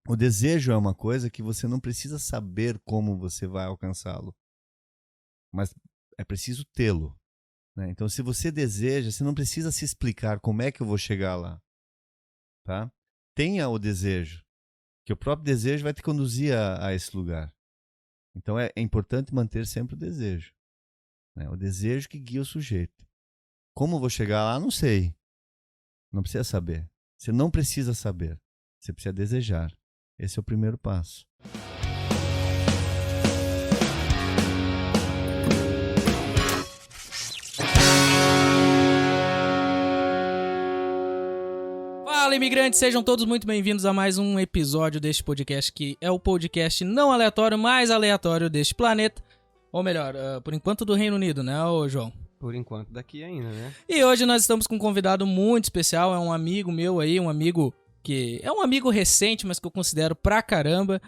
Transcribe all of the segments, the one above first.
O desejo é uma coisa que você não precisa saber como você vai alcançá-lo, mas é preciso tê-lo, né? Então, se você deseja, você não precisa se explicar como é que eu vou chegar lá, tá? Tenha o desejo, que o próprio desejo vai te conduzir a esse lugar. Então, é importante manter sempre o desejo, né? O desejo que guia o sujeito. Como eu vou chegar lá, não sei. Não precisa saber. Você não precisa saber. Você precisa desejar. Esse é o primeiro passo. Fala, imigrantes! Sejam todos muito bem-vindos a mais um episódio deste podcast, que é o podcast não aleatório, mais aleatório deste planeta. Ou melhor, por enquanto do Reino Unido, né, ô João? Por enquanto daqui ainda, né? E hoje nós estamos com um convidado muito especial, é um amigo meu aí, um amigo que é um amigo recente, mas que eu considero pra caramba.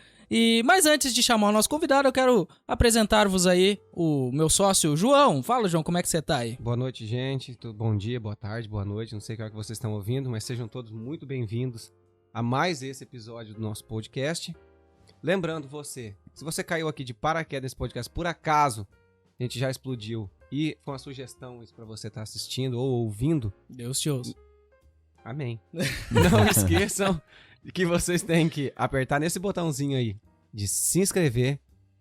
Mas antes de chamar o nosso convidado, eu quero apresentar-vos aí o meu sócio, João. Fala, João, como é que você tá aí? Boa noite, gente. Bom dia, boa tarde, boa noite. Não sei que hora que vocês estão ouvindo, mas sejam todos muito bem-vindos a mais esse episódio do nosso podcast. Lembrando você, se você caiu aqui de paraquedas nesse podcast, por acaso a gente já explodiu e foi uma sugestão isso pra você estar assistindo ou ouvindo, Deus te ouça. amém. Não esqueçam que vocês têm que apertar nesse botãozinho aí de se inscrever,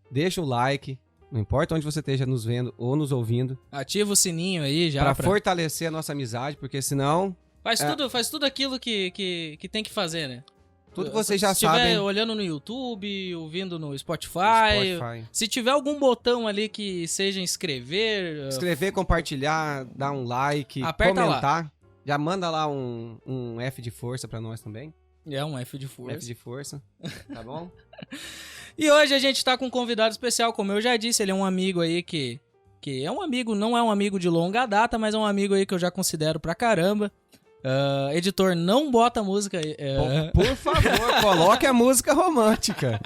deixa o like, não importa onde você esteja nos vendo ou nos ouvindo, Ativa o sininho aí já pra fortalecer a nossa amizade, porque senão Faz tudo aquilo que tem que fazer, né? tudo que vocês já Se estiver sabem. olhando no YouTube, ouvindo no Spotify, se tiver algum botão ali que seja inscrever, Escrever, compartilhar, dar um like, Aperta comentar. Já manda lá um F de força pra nós também. é um F de força. F de força, tá bom? E hoje a gente tá com um convidado especial, como eu já disse, ele é um amigo aí que é um amigo, não é um amigo de longa data, mas é um amigo aí que eu já considero pra caramba. Editor, não bota música aí. Por favor, coloque a música romântica.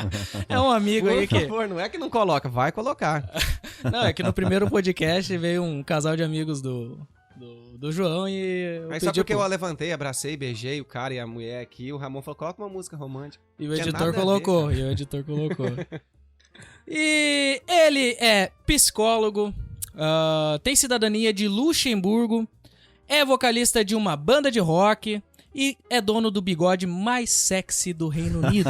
É um amigo aí Por favor, não é que não coloca, vai colocar. Não, é que no primeiro podcast veio um casal de amigos do João e Aí só porque eu levantei, abracei, beijei o cara e a mulher aqui, o Ramon falou, coloca uma música romântica. E o editor colocou, E ele é psicólogo, tem cidadania de Luxemburgo, é vocalista de uma banda de rock e é dono do bigode mais sexy do Reino Unido.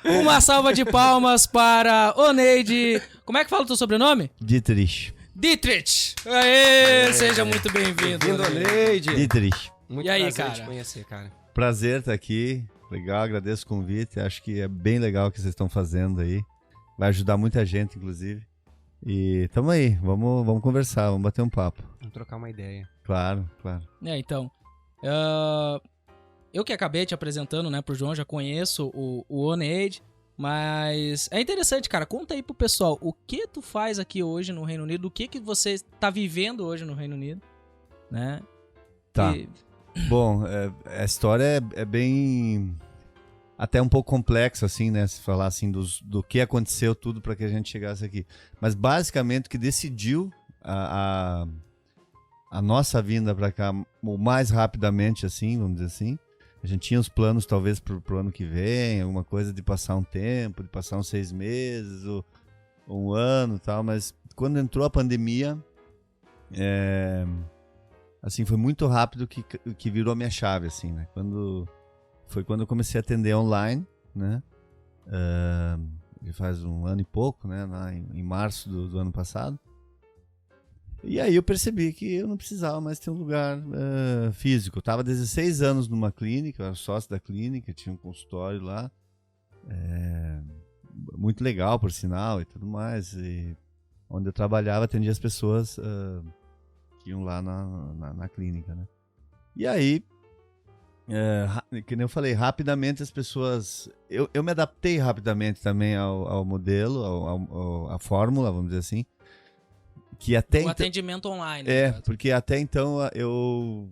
Uma salva de palmas para Oneide. Como é que fala o teu sobrenome? Dietrich. Dietrich. Aê, seja muito bem-vindo. Bem-vindo, Oneide. Dietrich. Muito E aí, prazer cara? te conhecer, cara. Prazer estar aqui. Legal, agradeço o convite. Acho que é bem legal o que vocês estão fazendo aí. Vai ajudar muita gente, inclusive. E tamo aí, vamos conversar, vamos bater um papo. Vamos trocar uma ideia. Claro. Então, eu que acabei te apresentando, né, pro João, já conheço o Oneide, mas é interessante, cara, conta aí pro pessoal, o que tu faz aqui hoje no Reino Unido, o que você tá vivendo hoje no Reino Unido, né? Tá. Bom, a história é bem... até um pouco complexo, assim, né? Se falar assim do que aconteceu tudo para que a gente chegasse aqui. Mas basicamente o que decidiu a nossa vinda para cá o mais rapidamente, assim, vamos dizer assim. A gente tinha os planos talvez pro ano que vem, alguma coisa de passar um tempo, de passar uns 6 meses ou um ano e tal. Mas quando entrou a pandemia, assim, foi muito rápido que virou a minha chave, assim, né? Foi quando eu comecei a atender online, né? Já faz um ano e pouco, né? Lá em março do ano passado. E aí eu percebi que eu não precisava mais ter um lugar físico. Eu estava 16 anos numa clínica, eu era sócio da clínica, tinha um consultório lá. Muito legal, por sinal, e tudo mais. E onde eu trabalhava, atendia as pessoas que iam lá na clínica, né? E aí... que nem eu falei, rapidamente as pessoas... Eu me adaptei rapidamente também ao modelo, à fórmula, vamos dizer assim. Que até atendimento online. Porque até então eu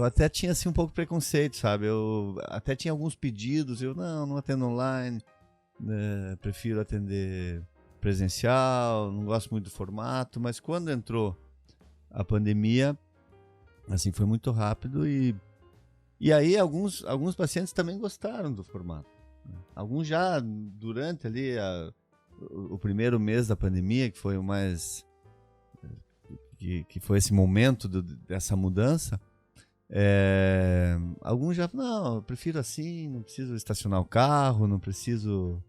até tinha assim, um pouco de preconceito, sabe? Eu até tinha alguns pedidos, eu não atendo online, prefiro atender presencial, não gosto muito do formato, mas quando entrou a pandemia, assim, foi muito rápido e E aí alguns pacientes também gostaram do formato. Né? Alguns já durante ali o primeiro mês da pandemia, que foi o mais... que foi esse momento dessa mudança, alguns já, não, eu prefiro assim, não preciso estacionar o carro, não preciso...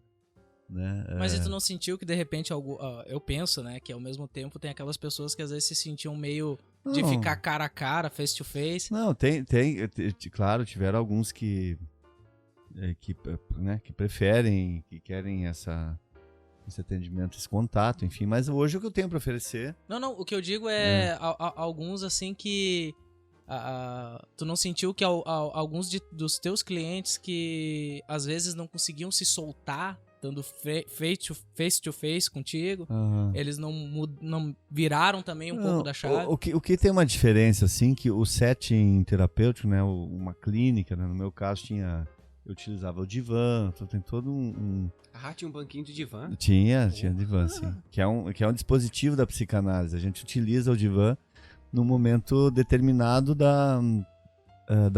Né, Mas e tu não sentiu que de repente, eu penso, né, que ao mesmo tempo tem aquelas pessoas que às vezes se sentiam meio de não, ficar cara a cara, face to face? Não, claro, tiveram alguns que preferem, que querem esse atendimento, esse contato, enfim, mas hoje o que eu tenho para oferecer... Não, o que eu digo é alguns assim que tu não sentiu que alguns dos teus clientes que às vezes não conseguiam se soltar dando face to face contigo, eles não viraram também um pouco da chave? O que tem uma diferença, assim, que o setting terapêutico, né, uma clínica, né, no meu caso eu utilizava o divã, então tem todo tinha um banquinho de divã? Tinha divã, sim. Que é um dispositivo da psicanálise. A gente utiliza o divã no momento determinado da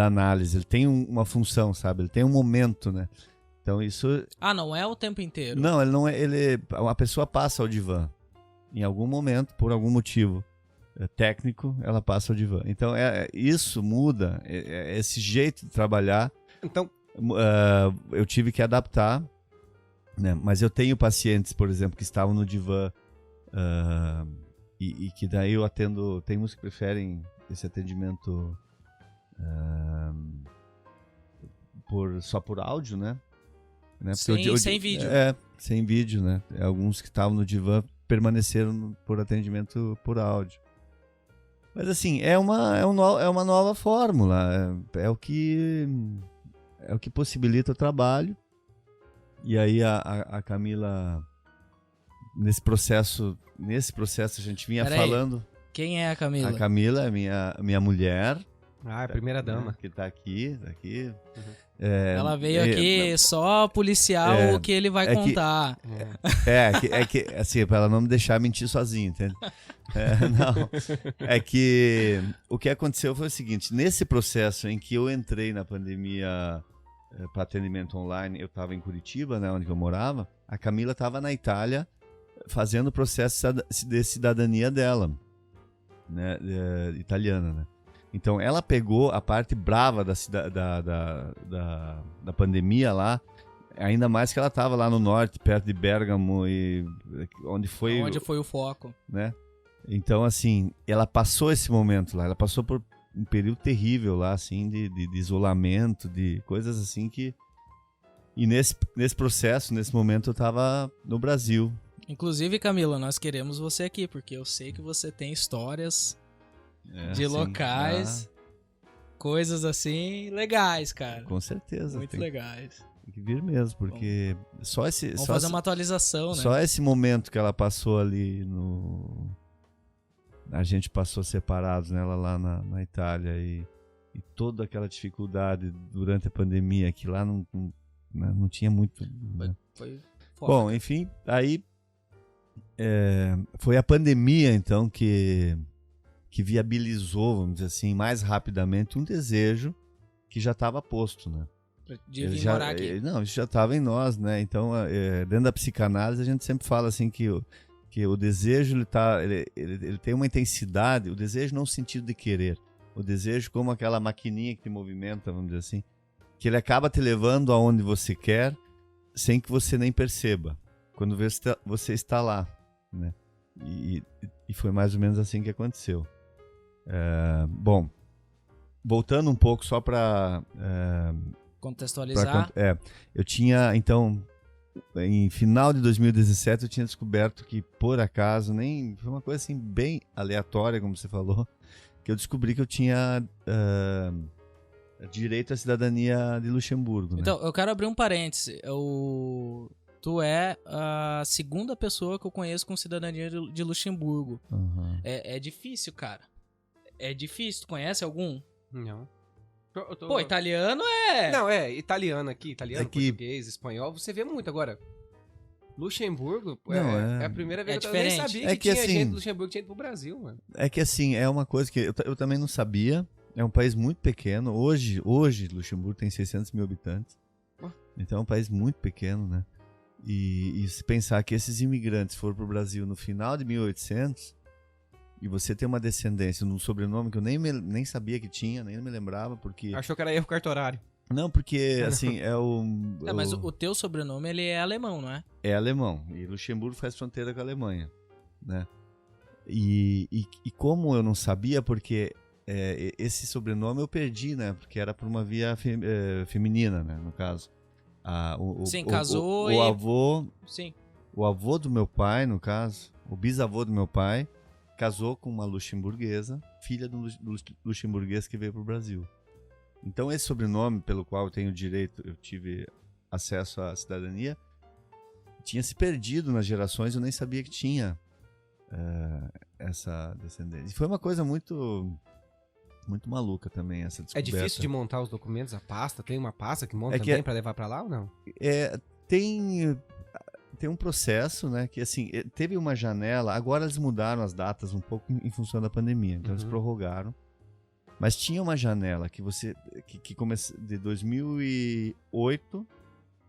análise. Ele tem uma função, sabe? Ele tem um momento, né? Então isso... não é o tempo inteiro? Não, ele não é... A pessoa passa ao divã. Em algum momento, por algum motivo técnico, ela passa ao divã. Então isso muda, esse jeito de trabalhar. Então... eu tive que adaptar, né? Mas eu tenho pacientes, por exemplo, que estavam no divã e que daí eu atendo... Tem uns que preferem esse atendimento só por áudio, né? Sem vídeo. Sem vídeo, né? Alguns que estavam no divã permaneceram por atendimento por áudio. Mas assim, é uma nova fórmula, é o que possibilita o trabalho. E aí a Camila, nesse processo a gente vinha falando... Quem é a Camila? A Camila é minha mulher. É a primeira dama. Que tá aqui. Uhum. Ela veio aqui só policiar o que ele vai contar. Que assim, pra ela não me deixar mentir sozinho, entende? Não. É que o que aconteceu foi o seguinte: nesse processo em que eu entrei na pandemia para atendimento online, eu estava em Curitiba, né, onde eu morava, a Camila estava na Itália fazendo o processo de cidadania dela, né, italiana, né? Então ela pegou a parte brava da pandemia lá, ainda mais que ela estava lá no norte, perto de Bergamo, e onde foi o foco, né? Então assim, ela passou esse momento lá, ela passou por um período terrível lá, assim, de isolamento, de coisas assim que... E nesse processo, nesse momento, eu estava no Brasil. Inclusive, Camila, nós queremos você aqui, porque eu sei que você tem histórias de locais, coisas assim, legais, cara. Com certeza. Muito legais. Tem que vir mesmo, porque Vamos fazer uma atualização, né? Só esse momento que ela passou ali a gente passou separados, né, lá na Itália, e toda aquela dificuldade durante a pandemia, que lá não tinha muito... Né? Foi foda. Bom, enfim, aí foi a pandemia, então, que viabilizou, vamos dizer assim, mais rapidamente um desejo que já estava posto, né? De vir morar aqui. Não, isso já estava em nós, né? Então, dentro da psicanálise, a gente sempre fala assim que o desejo ele tem uma intensidade, o desejo não no sentido de querer, o desejo como aquela maquininha que te movimenta, vamos dizer assim, que ele acaba te levando aonde você quer sem que você nem perceba, quando você está lá, né? E foi mais ou menos assim que aconteceu. Bom, voltando um pouco só para contextualizar. Eu tinha, então, em final de 2017, eu tinha descoberto que, por acaso, foi uma coisa assim bem aleatória, como você falou, que eu descobri que eu tinha direito à cidadania de Luxemburgo. Né? Então, eu quero abrir um parêntese. Tu é a segunda pessoa que eu conheço com cidadania de Luxemburgo. Uhum. É difícil, cara. É difícil. Tu conhece algum? Não. Pô, italiano é... Não, italiano aqui, português, espanhol, você vê muito agora. Luxemburgo é a primeira vez que eu nem sabia que tinha gente do Luxemburgo que tinha ido pro Brasil, mano. É que assim, é uma coisa que eu também não sabia, É um país muito pequeno. Hoje Luxemburgo tem 600 mil habitantes. Então é um país muito pequeno, né? E se pensar que esses imigrantes foram para o Brasil no final de 1800 e você tem uma descendência num sobrenome que eu nem sabia que tinha, nem me lembrava, porque... Achou que era erro cartorário. Não, porque, assim, Mas o teu sobrenome, ele é alemão, não é? É alemão. E Luxemburgo faz fronteira com a Alemanha, né? E como eu não sabia, porque esse sobrenome eu perdi, né? Porque era por uma via feminina, né? No caso. Sim, casou o avô... Sim. O avô do meu pai, no caso, o bisavô do meu pai, casou com uma luxemburguesa, filha do luxemburguês que veio para o Brasil. Então esse sobrenome pelo qual eu tenho direito, eu tive acesso à cidadania, tinha se perdido nas gerações, eu nem sabia que tinha essa descendência. E foi uma coisa muito maluca também, essa descoberta. É difícil de montar os documentos, a pasta? Tem uma pasta que monta também para levar para lá ou não? Tem um processo, né, que assim, teve uma janela, agora eles mudaram as datas um pouco em função da pandemia, então eles prorrogaram. Mas tinha uma janela que que começa de 2008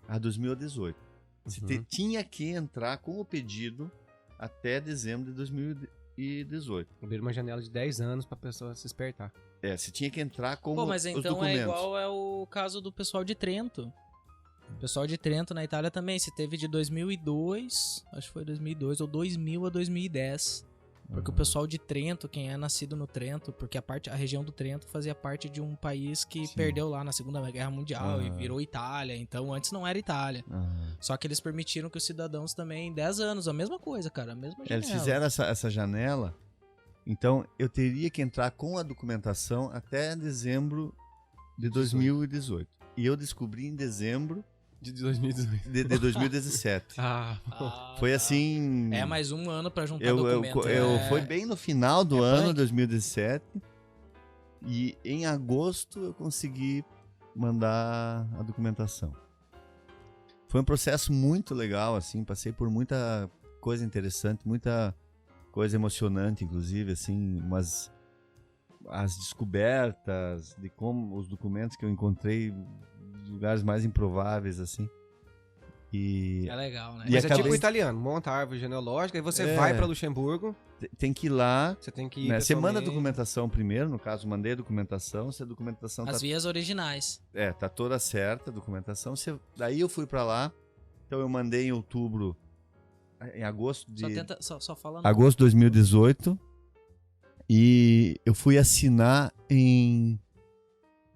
a 2018. Você tinha que entrar com o pedido até dezembro de 2018. Abriram uma janela de 10 anos para a pessoa se espertar. Você tinha que entrar com os documentos. Mas então é igual o caso do pessoal de Trento. O pessoal de Trento na Itália também, se teve de 2002, acho que foi 2002, ou 2000 a 2010. Porque o pessoal de Trento, quem é nascido no Trento, porque a região do Trento fazia parte de um país que perdeu lá na Segunda Guerra Mundial e virou Itália. Então antes não era Itália. Só que eles permitiram que os cidadãos também, 10 anos, a mesma coisa, cara, a mesma janela. Eles fizeram essa janela, então eu teria que entrar com a documentação até dezembro de 2018. E eu descobri em dezembro de 2018. De 2017. Foi assim... É mais um ano pra juntar documento. Foi bem no final do ano, 2017. E em agosto eu consegui mandar a documentação. Foi um processo muito legal, assim. Passei por muita coisa interessante, muita coisa emocionante, inclusive, assim. Mas as descobertas de como os documentos que eu encontrei... lugares mais improváveis, assim. É legal, né? Mas é tipo italiano, monta a árvore genealógica e você vai pra Luxemburgo. Tem que ir lá. Você tem que ir. Né? Você manda a documentação primeiro, no caso, mandei a documentação. Se a documentação As vias originais. Tá toda certa a documentação. Daí eu fui pra lá. Então eu mandei em outubro, em agosto de... Só falando. Agosto de 2018. E eu fui assinar em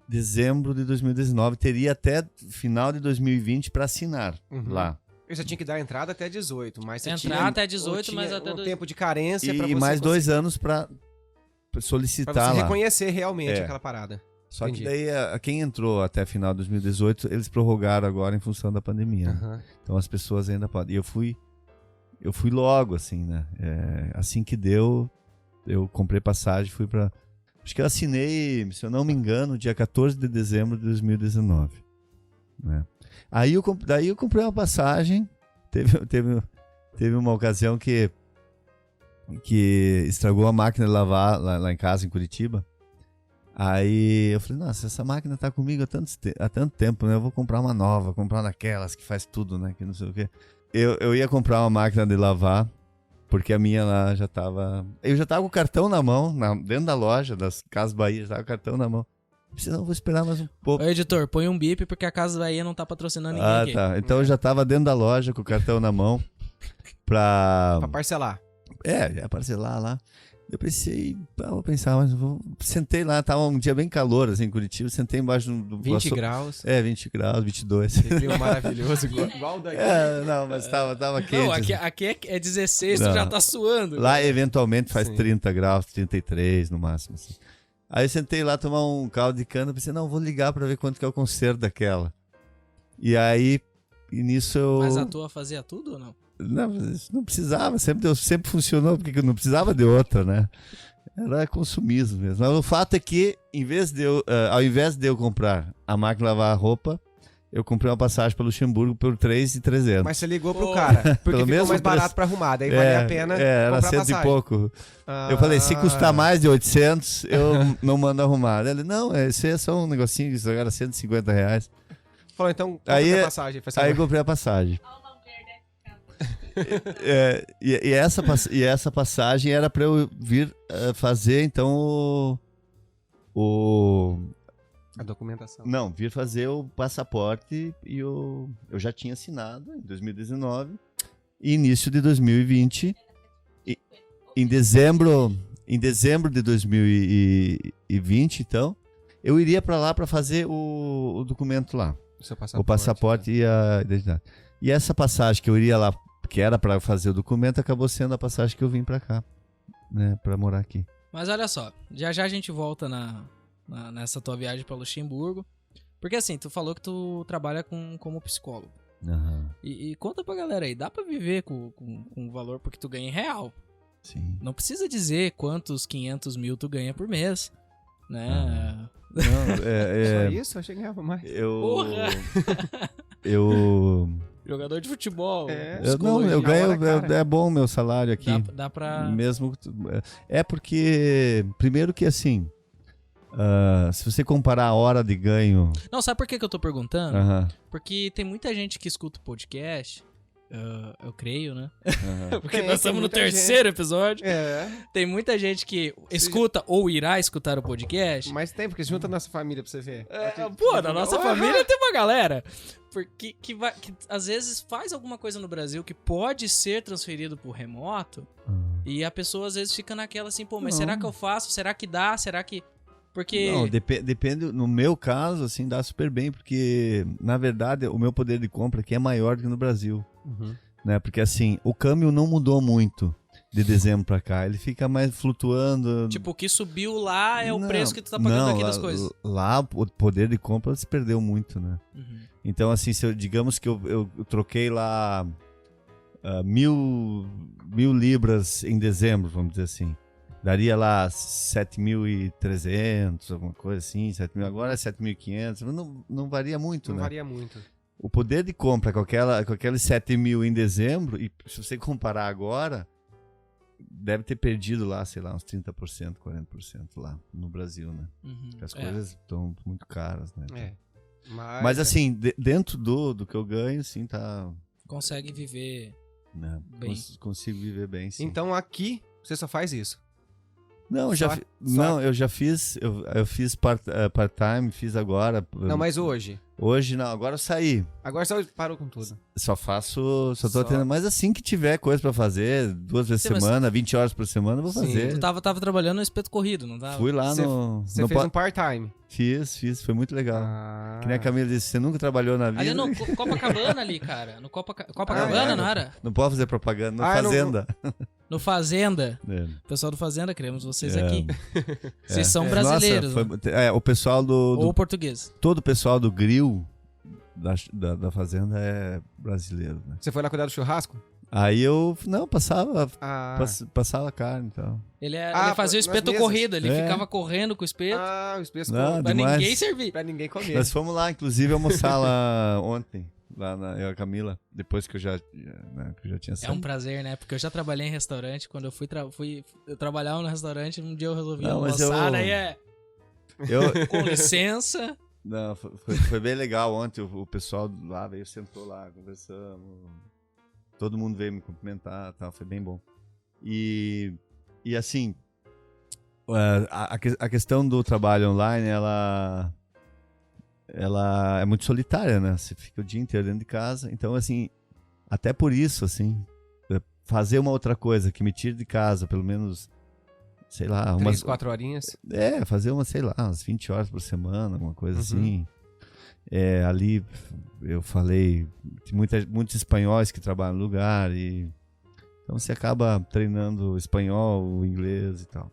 dezembro de 2019, teria até final de 2020 para assinar lá. E você tinha que dar entrada até 18, mas você até 18, mas até tempo de carência para você. E mais 2 anos para solicitar pra você lá. Reconhecer realmente aquela parada. Só que daí quem entrou até final de 2018, eles prorrogaram agora em função da pandemia. Né? Então as pessoas ainda podem. E eu fui logo, assim, né? Assim que deu, eu comprei passagem, fui para... Acho que eu assinei, se eu não me engano, dia 14 de dezembro de 2019. Né? Daí eu comprei uma passagem. Teve uma ocasião que estragou a máquina de lavar lá em casa, em Curitiba. Aí eu falei, nossa, essa máquina tá comigo há tanto tempo, né? Eu vou comprar uma nova, comprar daquelas que faz tudo, né? Que não sei o quê. Eu ia comprar uma máquina de lavar, porque a minha lá já tava... Eu já tava com o cartão na mão, dentro da loja das Casas Bahia, já tava com o cartão na mão. Eu vou esperar mais um pouco. Ô, editor, põe um bip porque a Casas Bahia não tá patrocinando ninguém aqui. Tá. Então eu já tava dentro da loja com o cartão na mão pra parcelar. Ia parcelar lá. Eu vou pensar, mas sentei lá, tava um dia bem calor, assim, em Curitiba, sentei embaixo do... 20 graus. 20 graus, 22. Frio maravilhoso, igual daqui. Não, mas tava quente. Não, aqui é 16, tu já tá suando. Lá, eventualmente, faz 30 graus, 33 no máximo, assim. Aí eu sentei lá tomar um caldo de cana, pensei, vou ligar pra ver quanto que é o conserto daquela. E nisso eu... Mas a tua fazia tudo ou não? Não precisava, sempre funcionou, porque não precisava de outra, né? Era consumismo mesmo. Mas o fato é que, ao invés de eu comprar a máquina de lavar roupa, eu comprei uma passagem para Luxemburgo por 3.300. Mas você ligou pro cara, porque Pelo ficou mesmo mais barato preço. pra arrumar, daí valia a pena era comprar 100 passagem. e pouco. Ah. Eu falei, se custar mais de 800, eu não mando arrumar. Ele, não, esse é só um negocinho, isso agora é R$150. Falou, então, compra Aí, a passagem. Aí eu comprei a passagem. E essa passagem era para eu vir fazer, então, A documentação. Não, vir fazer o passaporte e eu já tinha assinado em 2019 e início de 2020. Em dezembro de 2020, então, eu iria para lá para fazer o documento lá. O passaporte e a identidade. E essa passagem que eu iria lá, que era para fazer o documento, acabou sendo a passagem que eu vim para cá, né, para morar aqui. Mas olha só, já a gente volta nessa tua viagem pra Luxemburgo. Porque assim, tu falou que tu trabalha como psicólogo. Uhum. E conta pra galera aí, dá pra viver com o valor porque tu ganha em real. Sim. Não precisa dizer quantos 500 mil tu ganha por mês, né? Não, Só isso? Eu achei que ganhava mais. Porra! Jogador de futebol. Eu ganho, é bom o meu salário aqui. Dá pra... Mesmo, é porque, primeiro que assim, se você comparar a hora de ganho... Não, sabe por que eu tô perguntando? Aham. Porque tem muita gente que escuta o podcast, eu creio, né? Porque Tem nós estamos no muita terceiro episódio. É, Tem muita gente que escuta ou irá escutar o podcast. mas tem, porque junta a nossa família pra você ver. Pô, da nossa família tem uma galera. Porque que às vezes faz alguma coisa no Brasil que pode ser transferido pro remoto. E a pessoa às vezes fica naquela assim, pô, mas será que eu faço? Será que dá? Será que... Porque... Não, depende, no meu caso, assim, dá super bem, porque, na verdade, o meu poder de compra aqui é maior do que no Brasil, né? Porque, assim, o câmbio não mudou muito de dezembro pra cá, ele fica mais flutuando. Tipo, o que subiu lá é o Não, preço que tu tá pagando aqui lá, das coisas. Lá, o poder de compra se perdeu muito, né? Então, assim, digamos que eu troquei lá 1.000 libras em dezembro, vamos dizer assim. Daria lá 7.300, alguma coisa assim, 7.000, agora é 7.500, não varia muito, Não né? varia muito. O poder de compra com aqueles 7.000 em dezembro, e se você comparar agora, deve ter perdido lá, sei lá, uns 30%, 40% lá no Brasil, né? Porque as coisas estão muito caras, né? É. Mas assim, dentro do que eu ganho, sim, tá... Consegue viver Né? bem. Consigo viver bem, sim. Então aqui, você só faz isso. Não, eu já fiz, eu fiz part-time, fiz agora. Não, mas hoje. Hoje não, agora eu saí. Agora você parou com tudo. Só tô atendendo, mas assim que tiver coisa pra fazer, 2 vezes por semana, 20 horas por semana, eu vou Sim. fazer. Tu tava trabalhando no espeto corrido, não tava? Fui lá Você no... Você fez um part-time. Fiz, foi muito legal. Ah. Que nem a Camila disse, você nunca trabalhou na vida. Ali no Copacabana ali, cara. No Copacabana, não era? Não pode fazer propaganda, Ah, Fazenda. No Fazenda. É. Pessoal do Fazenda, queremos vocês É. aqui. Vocês são brasileiros. Nossa, né? o pessoal Ou português. todo o pessoal do grill da Fazenda é brasileiro, né? Você foi lá cuidar do churrasco? Aí eu, passava carne e tal. Ele Ah, fazia o nas espeto mesas? corrido, ele É. ficava correndo com o espeto Ah, o espeto Não, pra demais. ninguém servir. pra ninguém comer. Nós fomos lá, inclusive, almoçar lá ontem, eu e a Camila, depois que eu já tinha É saído. um prazer, né? Porque eu já trabalhei em restaurante, quando eu eu trabalhava no restaurante, um dia eu resolvi Não, mas almoçar, daí com licença. Não, foi bem legal ontem, o pessoal lá veio, sentou lá, conversamos, todo mundo veio me cumprimentar, tal, foi bem bom. E assim, a questão do trabalho online, ela é muito solitária, né? Você fica o dia inteiro dentro de casa, então assim, até por isso, assim, fazer uma outra coisa que me tire de casa, pelo menos, sei lá, 3, 4 horinhas. fazer umas 20 horas por semana, alguma coisa assim. Ali eu falei, tem muitos espanhóis que trabalham no lugar, e então você acaba treinando espanhol, inglês e tal.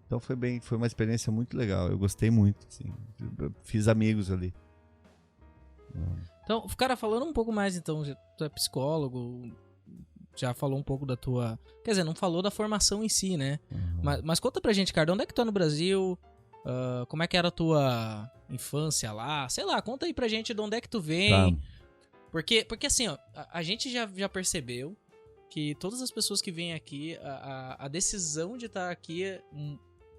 Então foi uma experiência muito legal, eu gostei muito, assim, eu fiz amigos ali. Então, cara, falando um pouco mais, então, tu é psicólogo, já falou um pouco da tua... Quer dizer, não falou da formação em si, né? Mas conta pra gente, cara, onde é que tu é no Brasil? Como é que era a tua infância lá. Sei lá, conta aí pra gente de onde é que tu Tá. vem. Porque assim, ó, a gente já percebeu que todas as pessoas que vêm aqui, a decisão de estar aqui,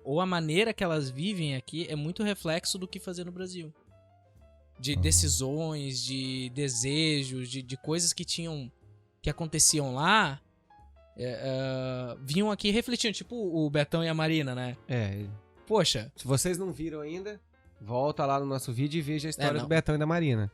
ou a maneira que elas vivem aqui, é muito reflexo do que fazer no Brasil. De decisões, de desejos, de coisas que aconteciam lá, vinham aqui refletindo, tipo o Betão e a Marina, né? Poxa, Se vocês não viram ainda, volta lá no nosso vídeo e veja a história do Betão e da Marina.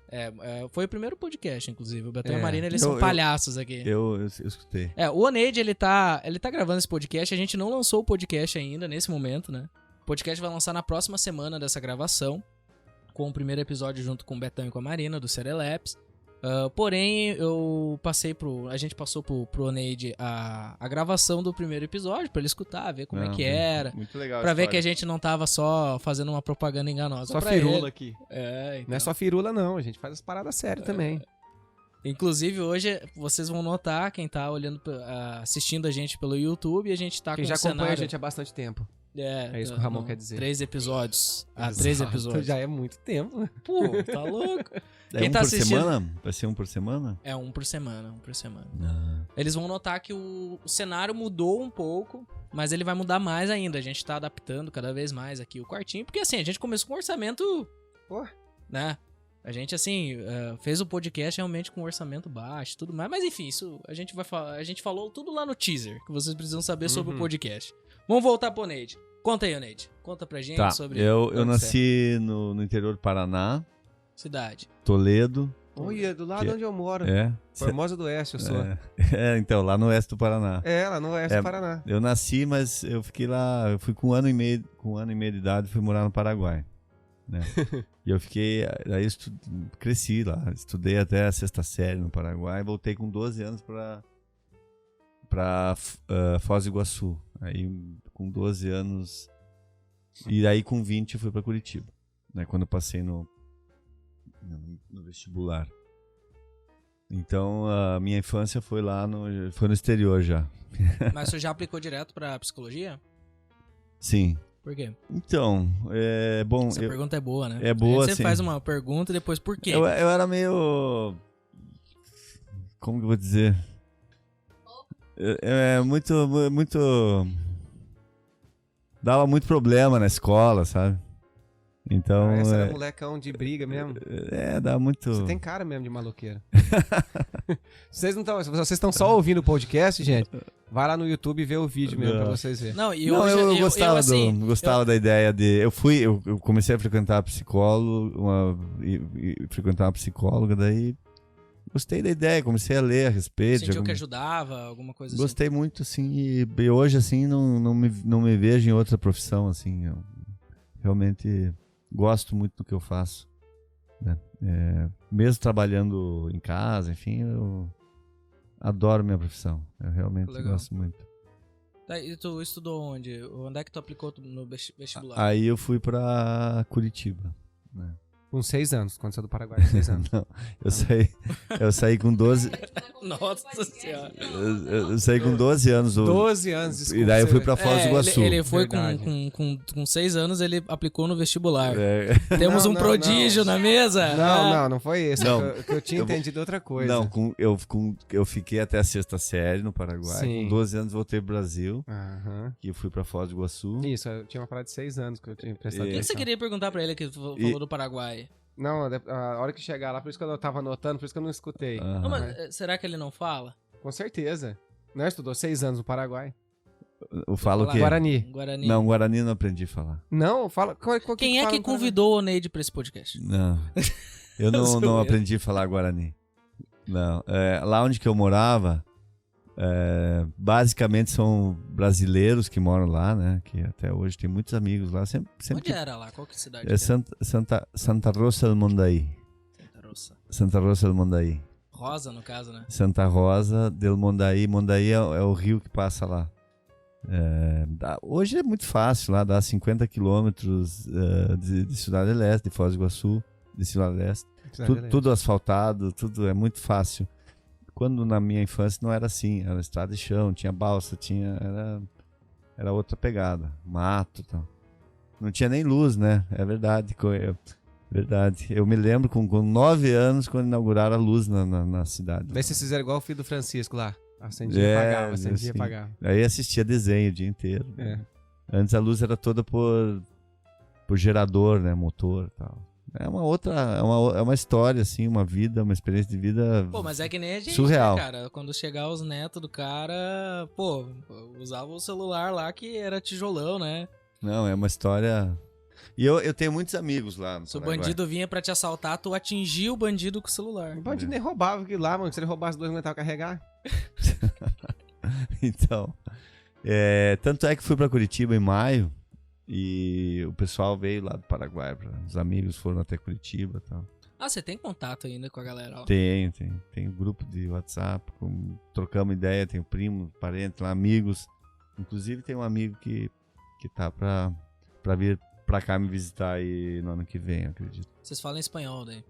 foi o primeiro podcast, inclusive. O Betão e a É. Marina, eles são palhaços aqui. Eu escutei. O Oneide, ele tá gravando esse podcast. A gente não lançou o podcast ainda, nesse momento, né? O podcast vai lançar na próxima semana dessa gravação, com o primeiro episódio junto com o Betão e com a Marina, do Sereleps. Porém, a gente passou pro Oneide a gravação do primeiro episódio, pra ele escutar, ver como é que era. Muito legal. Pra ver que a gente não tava só fazendo uma propaganda enganosa. Só pra firula ele. aqui. Então. Não é só firula, não. A gente faz as paradas sérias também. Inclusive, hoje, vocês vão notar, quem tá assistindo a gente pelo YouTube, a gente tá Quem com já o cenário... acompanha a gente há bastante tempo. É isso que o Ramon quer dizer. 3 episódios. Exato. 3 episódios. Já é muito tempo. Pô, tá louco. É Quem um tá por assistindo- semana? Vai ser um por semana? É 1 por semana, 1 por semana. Ah. Eles vão notar que o cenário mudou um pouco, mas ele vai mudar mais ainda. A gente tá adaptando cada vez mais aqui o quartinho, porque assim, a gente começou com um orçamento, né? A gente, assim, fez o podcast realmente com um orçamento baixo e tudo mais, mas enfim, isso a gente falou tudo lá no teaser, que vocês precisam saber sobre o podcast. Vamos voltar pro Neide. Conta aí, Neide. Conta pra gente Tá, sobre... eu onde nasci no interior do Paraná, Cidade. Toledo. Olha, do lado Que- onde eu moro. É. Formosa do Oeste, eu sou. Então, lá no oeste do Paraná. Lá no Oeste do Paraná. Eu nasci, mas eu fiquei lá, eu fui com um ano e meio de idade, fui morar no Paraguai, né? E eu fiquei, aí cresci lá, estudei até a 6ª série no Paraguai, voltei com 12 anos pra Foz do Iguaçu. Aí com 12 anos, e aí com 20 eu fui pra Curitiba, né? Quando eu passei no vestibular. Então a minha infância foi no exterior já. Mas você já aplicou direto pra psicologia? Sim. Por quê? Então, bom. Essa pergunta é boa, né? É boa, Você sim. faz uma pergunta e depois por quê? Eu era meio. Como que eu vou dizer? Muito. Dava muito problema na escola, sabe? Então. Essa era molecão de briga mesmo. Dá muito. Você tem cara mesmo de maloqueiro. Se vocês estão só ouvindo o podcast, gente, vai lá no YouTube e vê o vídeo mesmo pra vocês verem. Não, e Não, hoje eu gostava, assim, gostava da ideia de. Eu comecei a frequentar psicólogo, frequentar uma psicóloga, daí gostei da ideia, comecei a ler a respeito. sentiu que ajudava, alguma coisa Gostei muito, assim, e hoje, assim, não me vejo em outra profissão, assim. Eu realmente gosto muito do que eu faço, né? Mesmo trabalhando em casa, enfim, eu adoro minha profissão. Eu realmente Legal. gosto muito. assim. Tá, e tu estudou onde? Onde é que tu aplicou no vestibular? Aí eu fui pra Curitiba, né? Com 6 anos, quando saiu do Paraguai, com 6 anos. Não, eu saí com 12. Nossa senhora. Eu saí com 12 anos. 12 anos, desculpa. E daí eu fui pra Foz do É, Iguaçu. ele foi Verdade. com 6 anos, ele aplicou no vestibular. É, Temos Não, um não, prodígio na mesa? Não foi esse. Não. Que eu tinha entendido outra coisa. não, eu fiquei até a 6ª série no Paraguai. Sim. Com 12 anos voltei pro Brasil. Aham. E eu fui pra Foz do Iguaçu. Isso, eu tinha uma parada de 6 anos que eu tinha prestado O que atenção. você queria perguntar pra ele que falou do Paraguai? Não, a hora que chegar lá, por isso que eu tava anotando, por isso que eu não escutei. Aham. Não, mas será que ele não fala? Com certeza. Não, estudou 6 anos no Paraguai. Eu falo Falar. que. Guarani. Guarani. Não, Guarani eu não aprendi a falar. Não, fala. Quem é fala que no Paraguai? convidou o Neide pra esse podcast? Não. Eu não Zoeira. aprendi a falar Guarani. Não. Lá onde que eu morava, basicamente são brasileiros que moram lá, né? Que até hoje tem muitos amigos lá. Sempre Onde era lá? Qual que cidade? É que era? Santa Rosa del Mondaí. Santa Rosa. Santa Rosa del Mondaí. Rosa, no caso, né? Santa Rosa del Mondaí. Mondaí é o rio que passa lá. Hoje é muito fácil lá, dá 50 quilômetros de Cidade Leste, de Foz do Iguaçu, de Cidade Leste. Tudo asfaltado, tudo é muito fácil. Quando na minha infância não era assim, era estrada de chão, tinha balsa, era outra pegada, mato e tal. Não tinha nem luz, né? É verdade. Verdade. Eu me lembro com 9 anos quando inauguraram a luz na cidade. Daí vocês fizeram igual o filho do Francisco lá. Acendia e apagava, acendia e assim. apagava. Aí assistia desenho o dia inteiro. É. Antes a luz era toda por gerador, né? Motor e tal. É uma outra. É uma história, assim, uma vida, uma experiência de vida. Pô, mas é que nem a gente, surreal. né, cara? Quando chegar os netos do cara, pô, usava o celular lá que era tijolão, né? Não, é uma história. E eu tenho muitos amigos lá no Se o Paraguai. bandido vinha pra te assaltar, tu atingia o bandido com o celular. O bandido nem roubava aquilo lá, mano. Se ele roubasse 2, não aguentava carregar. Então. Tanto é que fui pra Curitiba em maio. E o pessoal veio lá do Paraguai, os amigos foram até Curitiba e tal. Ah, você tem contato ainda com a galera, ó. Tem grupo de WhatsApp, trocamos ideia, tenho primo, parente lá, amigos. Inclusive tem um amigo que tá pra vir pra cá me visitar aí no ano que vem, eu acredito. Vocês falam espanhol daí.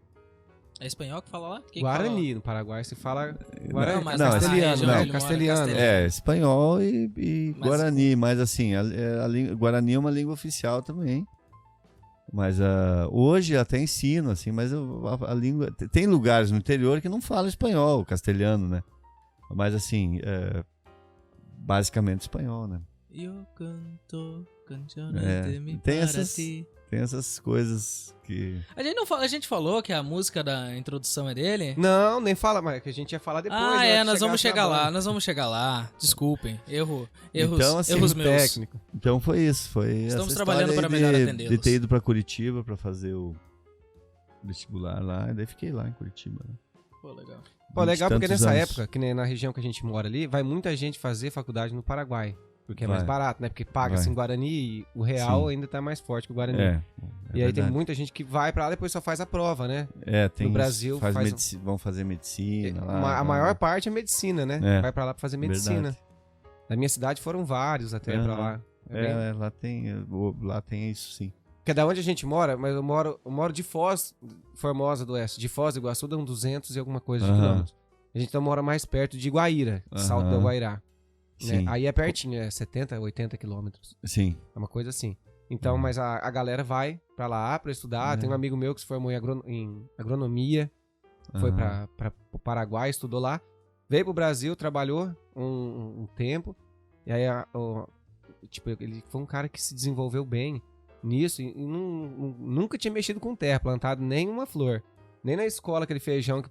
É espanhol que fala lá? Quem que Guarani, no Paraguai se fala Guarani. Não, mas Não, castelhano, região né? onde ele mora, Castelhano. É, espanhol e Mas- Guarani, mas assim, Guarani é uma língua oficial também. Mas hoje até ensino, assim, mas a língua. Tem lugares no interior que não falam espanhol, castelhano, né? Mas assim, basicamente espanhol, né? Eu canto canciones É, de mi tem para essas- ti. Tem essas coisas que. A gente falou que a música da introdução é dele? Não, nem fala, mas que a gente ia falar depois. Ah, né, que nós vamos chegasse chegar na lá, banda. nós vamos chegar lá. Desculpem, erros Então, assim, erros meus. Técnico. Então foi isso. Foi Estamos essa trabalhando história para aí melhor de atendê-los. ter ido pra Curitiba pra fazer o vestibular lá. E daí fiquei lá em Curitiba. Né? Pô, legal. Pô, legal porque 20 e tantos nessa anos. época, que nem na região que a gente mora ali, vai muita gente fazer faculdade no Paraguai. Porque é mais Vai. barato, né? Porque paga-se Vai. em Guarani e o real Sim. ainda tá mais forte que o Guarani. É E aí tem verdade. muita gente que vai pra lá e depois só faz a prova, né? Tem no Brasil faz- vão fazer medicina lá. A maior parte é medicina, né? É. Vai pra lá pra fazer medicina. Verdade. Na minha cidade foram vários até pra Aham. lá. É bem- Lá tem isso sim. Porque é da onde a gente mora, mas eu moro de Foz, Formosa do Oeste. De Foz do Iguaçu dá uns 200 e alguma coisa de Aham. quilômetros. A gente então mora mais perto de Guaíra, Salto Aham. do Guairá. Né? Sim. Aí é pertinho, é 70, 80 quilômetros. Sim. É uma coisa assim. Então, mas a galera vai pra lá pra estudar. É. Tem um amigo meu que se formou em agronomia, foi Aham. para o Paraguai, estudou lá. Veio pro Brasil, trabalhou um tempo. E aí, tipo, ele foi um cara que se desenvolveu bem nisso e nunca tinha mexido com terra, plantado nem uma flor. Nem na escola, aquele feijão que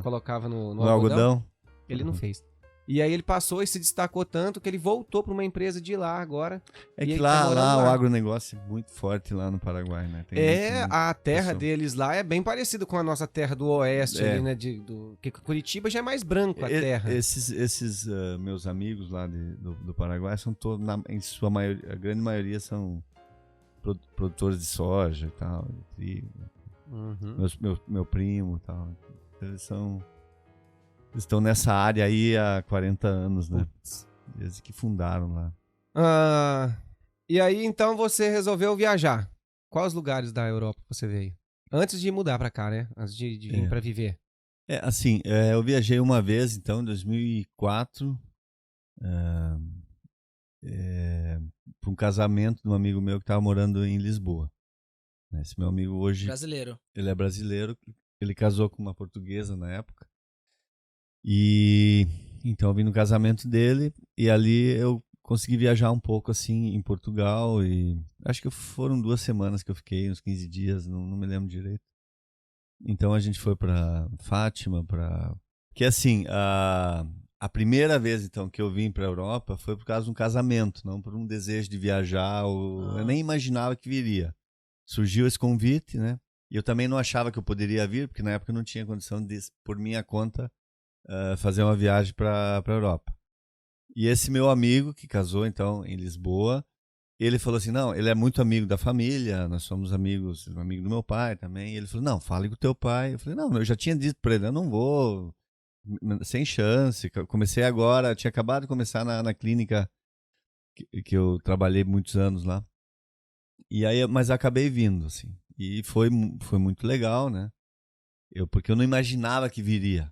colocava no No algodão? ele não fez. E aí ele passou e se destacou tanto que ele voltou pra uma empresa de lá agora. É E que ele lá, tá morando o lá. agronegócio é muito forte lá no Paraguai, né? Tem muito A terra pessoal. deles lá é bem parecida com a nossa terra do oeste É. ali, né? Que Curitiba já é mais branco a terra. Esses meus amigos lá do Paraguai são todos, em sua maioria, a grande maioria são produtores de soja e tal, de trigo. Uhum. Meu primo e tal. Eles estão nessa área aí há 40 anos, né? Desde que fundaram lá. E aí, então, você resolveu viajar. Quais lugares da Europa você veio? Antes de mudar pra cá, né? Antes de vir pra viver. Assim, eu viajei uma vez, então, em 2004, para um casamento de um amigo meu que estava morando em Lisboa. Esse meu amigo hoje, Brasileiro. ele é brasileiro, ele casou com uma portuguesa na época. E então eu vim no casamento dele e ali eu consegui viajar um pouco assim em Portugal e acho que foram 2 semanas que eu fiquei, uns 15 dias, não me lembro direito. Então a gente foi pra Fátima, que assim, a primeira vez então que eu vim pra Europa foi por causa de um casamento, não por um desejo de viajar, eu nem imaginava que viria. Surgiu esse convite, né? E eu também não achava que eu poderia vir, porque na época eu não tinha condição de, por minha conta, fazer uma viagem para a Europa. E esse meu amigo, que casou então em Lisboa, ele falou assim, não, ele é muito amigo da família, nós somos amigos, um amigo do meu pai também. E ele falou, não, fale com o teu pai. Eu falei, não, eu já tinha dito para ele, eu não vou, sem chance. Comecei agora, tinha acabado de começar na clínica que eu trabalhei muitos anos lá. E aí, mas acabei vindo, assim. E foi muito legal, né? Porque eu não imaginava que viria.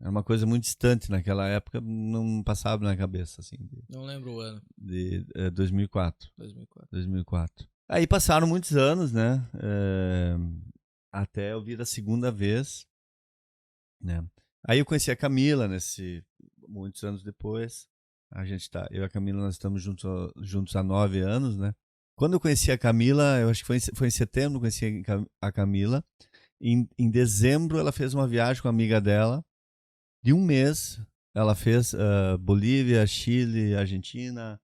Era uma coisa muito distante naquela época, não passava na cabeça, assim. Não lembro o ano. De 2004. 2004. 2004. Aí passaram muitos anos, né? Até eu vir a segunda vez, né? Aí eu conheci a Camila, muitos anos depois. Eu e a Camila, nós estamos juntos há 9 anos, né? Quando eu conheci a Camila, eu acho que foi em setembro, eu conheci a Camila. Em dezembro, ela fez uma viagem com uma amiga dela, de um mês. Ela fez Bolívia, Chile, Argentina.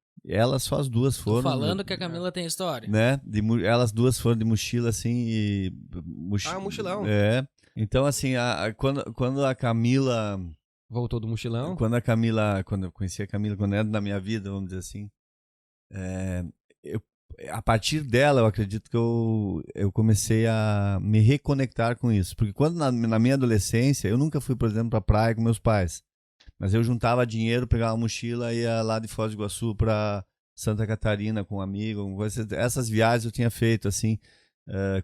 Só as duas foram. Tô falando que a Camila tem história. Né? Elas duas foram de mochila, assim, mochilão. Então, assim, quando a Camila... Voltou do mochilão? Quando eu conheci a Camila, quando era na minha vida, vamos dizer assim, a partir dela, eu acredito que eu comecei a me reconectar com isso. Porque quando na minha adolescência, eu nunca fui, por exemplo, pra praia com meus pais. Mas eu juntava dinheiro, pegava uma mochila e ia lá de Foz do Iguaçu pra Santa Catarina com um amigo. Essas viagens eu tinha feito, assim,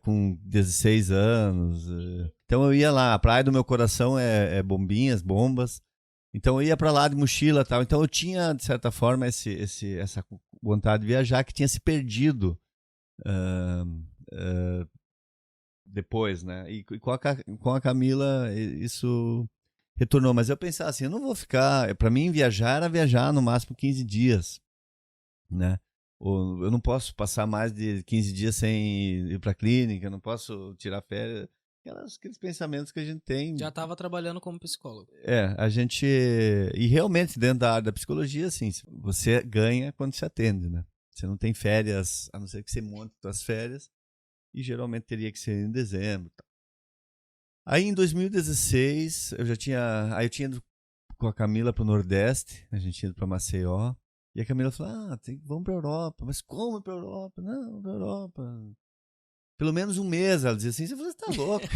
com 16 anos. Então eu ia lá. A praia do meu coração é Bombinhas, Bombas. Então eu ia pra lá de mochila e tal. Então eu tinha, de certa forma, essa vontade de viajar que tinha se perdido depois, né? E com a Camila isso retornou. Mas eu pensava assim, eu não vou ficar... Pra mim, viajar era viajar no máximo 15 dias, né? Ou eu não posso passar mais de 15 dias sem ir pra clínica, eu não posso tirar férias. Aqueles pensamentos que a gente tem. Já estava trabalhando como psicólogo. A gente... E realmente, dentro da área da psicologia, assim, você ganha quando se atende, né? Você não tem férias, a não ser que você monte suas férias, e geralmente teria que ser em dezembro. Aí, em 2016, eu tinha ido com a Camila pro Nordeste, a gente tinha ido pra Maceió, e a Camila falou, vamos pra Europa. Mas como pra Europa? Não, pra Europa... Pelo menos um mês, ela dizia assim, você tá louco?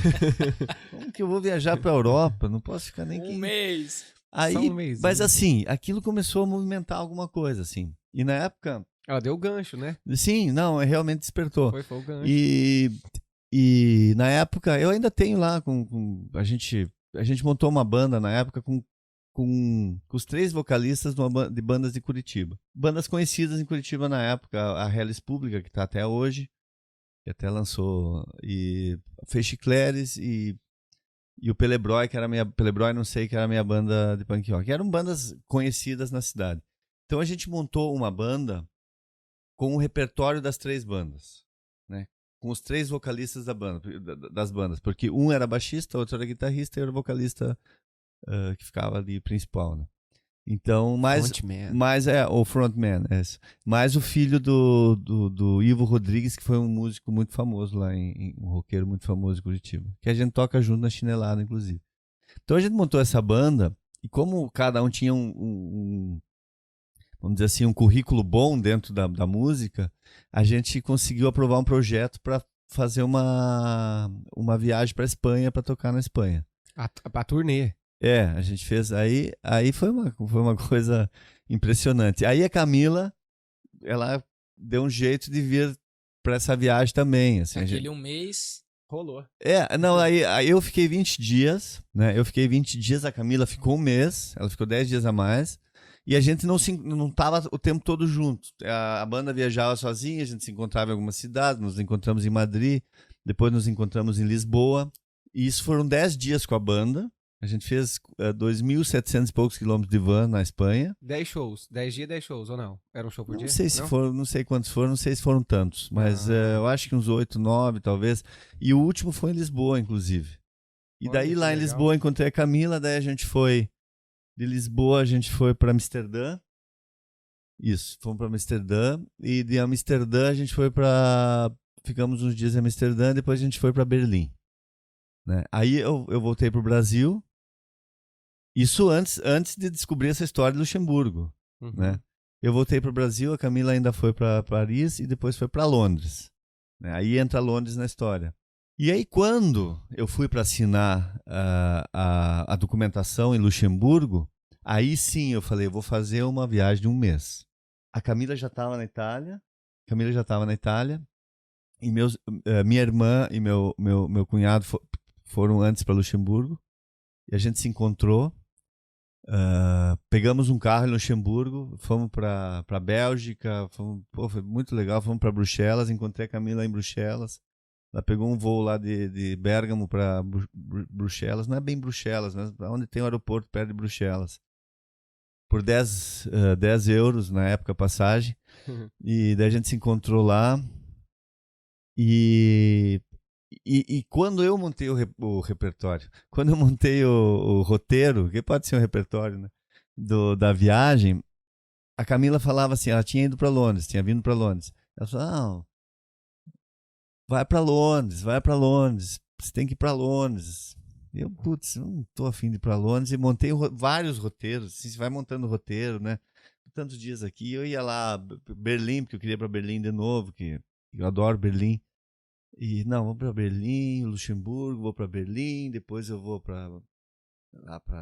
Como que eu vou viajar pra Europa? Não posso ficar nem Um mês. Aí, Só um mês. mas assim, aquilo começou a movimentar alguma coisa, assim. E na época... Ela deu o gancho, né? Sim, não, realmente despertou. Foi o gancho. E na época, eu ainda tenho lá, a gente montou uma banda na época com os 3 vocalistas de bandas de Curitiba. Bandas conhecidas em Curitiba na época, a Hellis Pública, que tá até hoje, que até lançou, e fez Chicleres e o Pelebrói, que era a minha banda de punk rock. Eram bandas conhecidas na cidade. Então a gente montou uma banda com o repertório das 3 bandas, né? Com os 3 vocalistas das bandas, porque um era baixista, outro era guitarrista e era o vocalista que ficava ali principal, né? Então, o frontman, mais o filho do Ivo Rodrigues, que foi um músico muito famoso lá, um roqueiro muito famoso em Curitiba, que a gente toca junto na Chinelada, inclusive. Então a gente montou essa banda, e como cada um tinha vamos dizer assim, um currículo bom dentro da música, a gente conseguiu aprovar um projeto para fazer uma viagem para Espanha, para tocar na Espanha. A turnê. A gente fez, aí foi uma coisa impressionante. Aí a Camila, ela deu um jeito de vir para essa viagem também. Assim, um mês rolou. Não, aí eu fiquei 20 dias, né? Eu fiquei 20 dias, a Camila ficou um mês, ela ficou 10 dias a mais. E a gente não tava o tempo todo junto. A banda viajava sozinha, a gente se encontrava em algumas cidades, nos encontramos em Madrid, depois nos encontramos em Lisboa. E isso foram 10 dias com a banda. A gente fez 2.700 e poucos quilômetros de van na Espanha. 10 shows. 10 dias, 10 shows, ou não? Era um show por dia? Não sei se foram, não sei quantos foram, não sei se foram tantos. Mas eu acho que uns 8, 9, talvez. E o último foi em Lisboa, inclusive. E daí lá em Lisboa encontrei a Camila, daí a gente foi... De Lisboa a gente foi para Amsterdã. Isso, fomos para Amsterdã. E de Amsterdã a gente foi ficamos uns dias em Amsterdã, depois a gente foi para Berlim. Né? Aí eu voltei pro Brasil. Isso antes de descobrir essa história de Luxemburgo. Uhum. Né? Eu voltei pro Brasil, a Camila ainda foi para Paris e depois foi para Londres. Né? Aí entra Londres na história. E aí, quando eu fui para assinar a documentação em Luxemburgo, aí sim eu falei, eu vou fazer uma viagem de um mês. A Camila já estava na Itália, e minha irmã e meu cunhado foram antes para Luxemburgo, e a gente se encontrou. Pegamos um carro em Luxemburgo, fomos para Bélgica, foi muito legal, fomos para Bruxelas, encontrei a Camila em Bruxelas. Ela pegou um voo lá de Bérgamo para Bruxelas, não é bem Bruxelas, mas onde tem o aeroporto perto de Bruxelas. Por 10 euros na época a passagem. E daí a gente se encontrou lá. E quando eu montei o repertório, quando eu montei o roteiro, que pode ser um repertório, né, da viagem, a Camila falava assim, ela tinha ido para Londres, tinha vindo para Londres. Ela falou, vai para Londres, você tem que ir para Londres. Eu, putz, não tô afim de ir para Londres, e montei vários roteiros, assim, você vai montando roteiro, né, tantos dias aqui, eu ia lá, Berlim, porque eu queria ir para Berlim de novo, que eu adoro Berlim. E não, vou para Berlim, Luxemburgo, vou para Berlim, depois eu vou para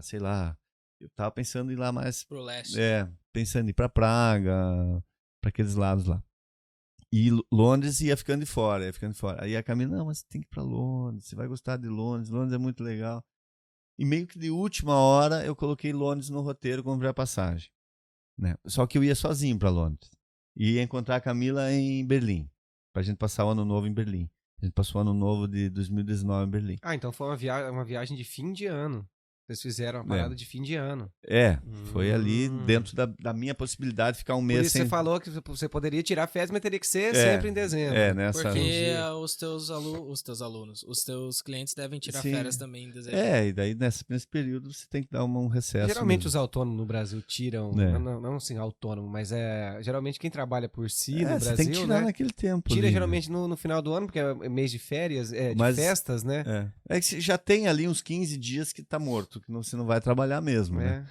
sei lá, eu tava pensando em ir lá mais Pro leste. Pensando em ir para Praga, para aqueles lados lá. E Londres ia ficando de fora, Aí a Camila, não, mas você tem que ir para Londres, você vai gostar de Londres, Londres é muito legal. E meio que de última hora eu coloquei Londres no roteiro, comprei a passagem, né? Só que eu ia sozinho para Londres. E ia encontrar a Camila em Berlim, pra gente passar o ano novo em Berlim. A gente passou o ano novo de 2019 em Berlim. Então foi uma viagem de fim de ano. Vocês fizeram uma parada de fim de ano. Foi ali dentro da minha possibilidade de ficar um mês Por isso sem... você falou que você poderia tirar férias, mas teria que ser sempre em dezembro. Nessa... Porque os teus clientes devem tirar férias também em dezembro. E daí nesse período você tem que dar um recesso. Geralmente mesmo. os autônomos no Brasil tiram, não assim autônomo, mas geralmente quem trabalha por si no Brasil, você tem que tirar naquele tempo. Tira ali, geralmente no final do ano, porque é mês de férias, de festas, né? É que já tem ali uns 15 dias que tá morto, que você não vai trabalhar mesmo, né?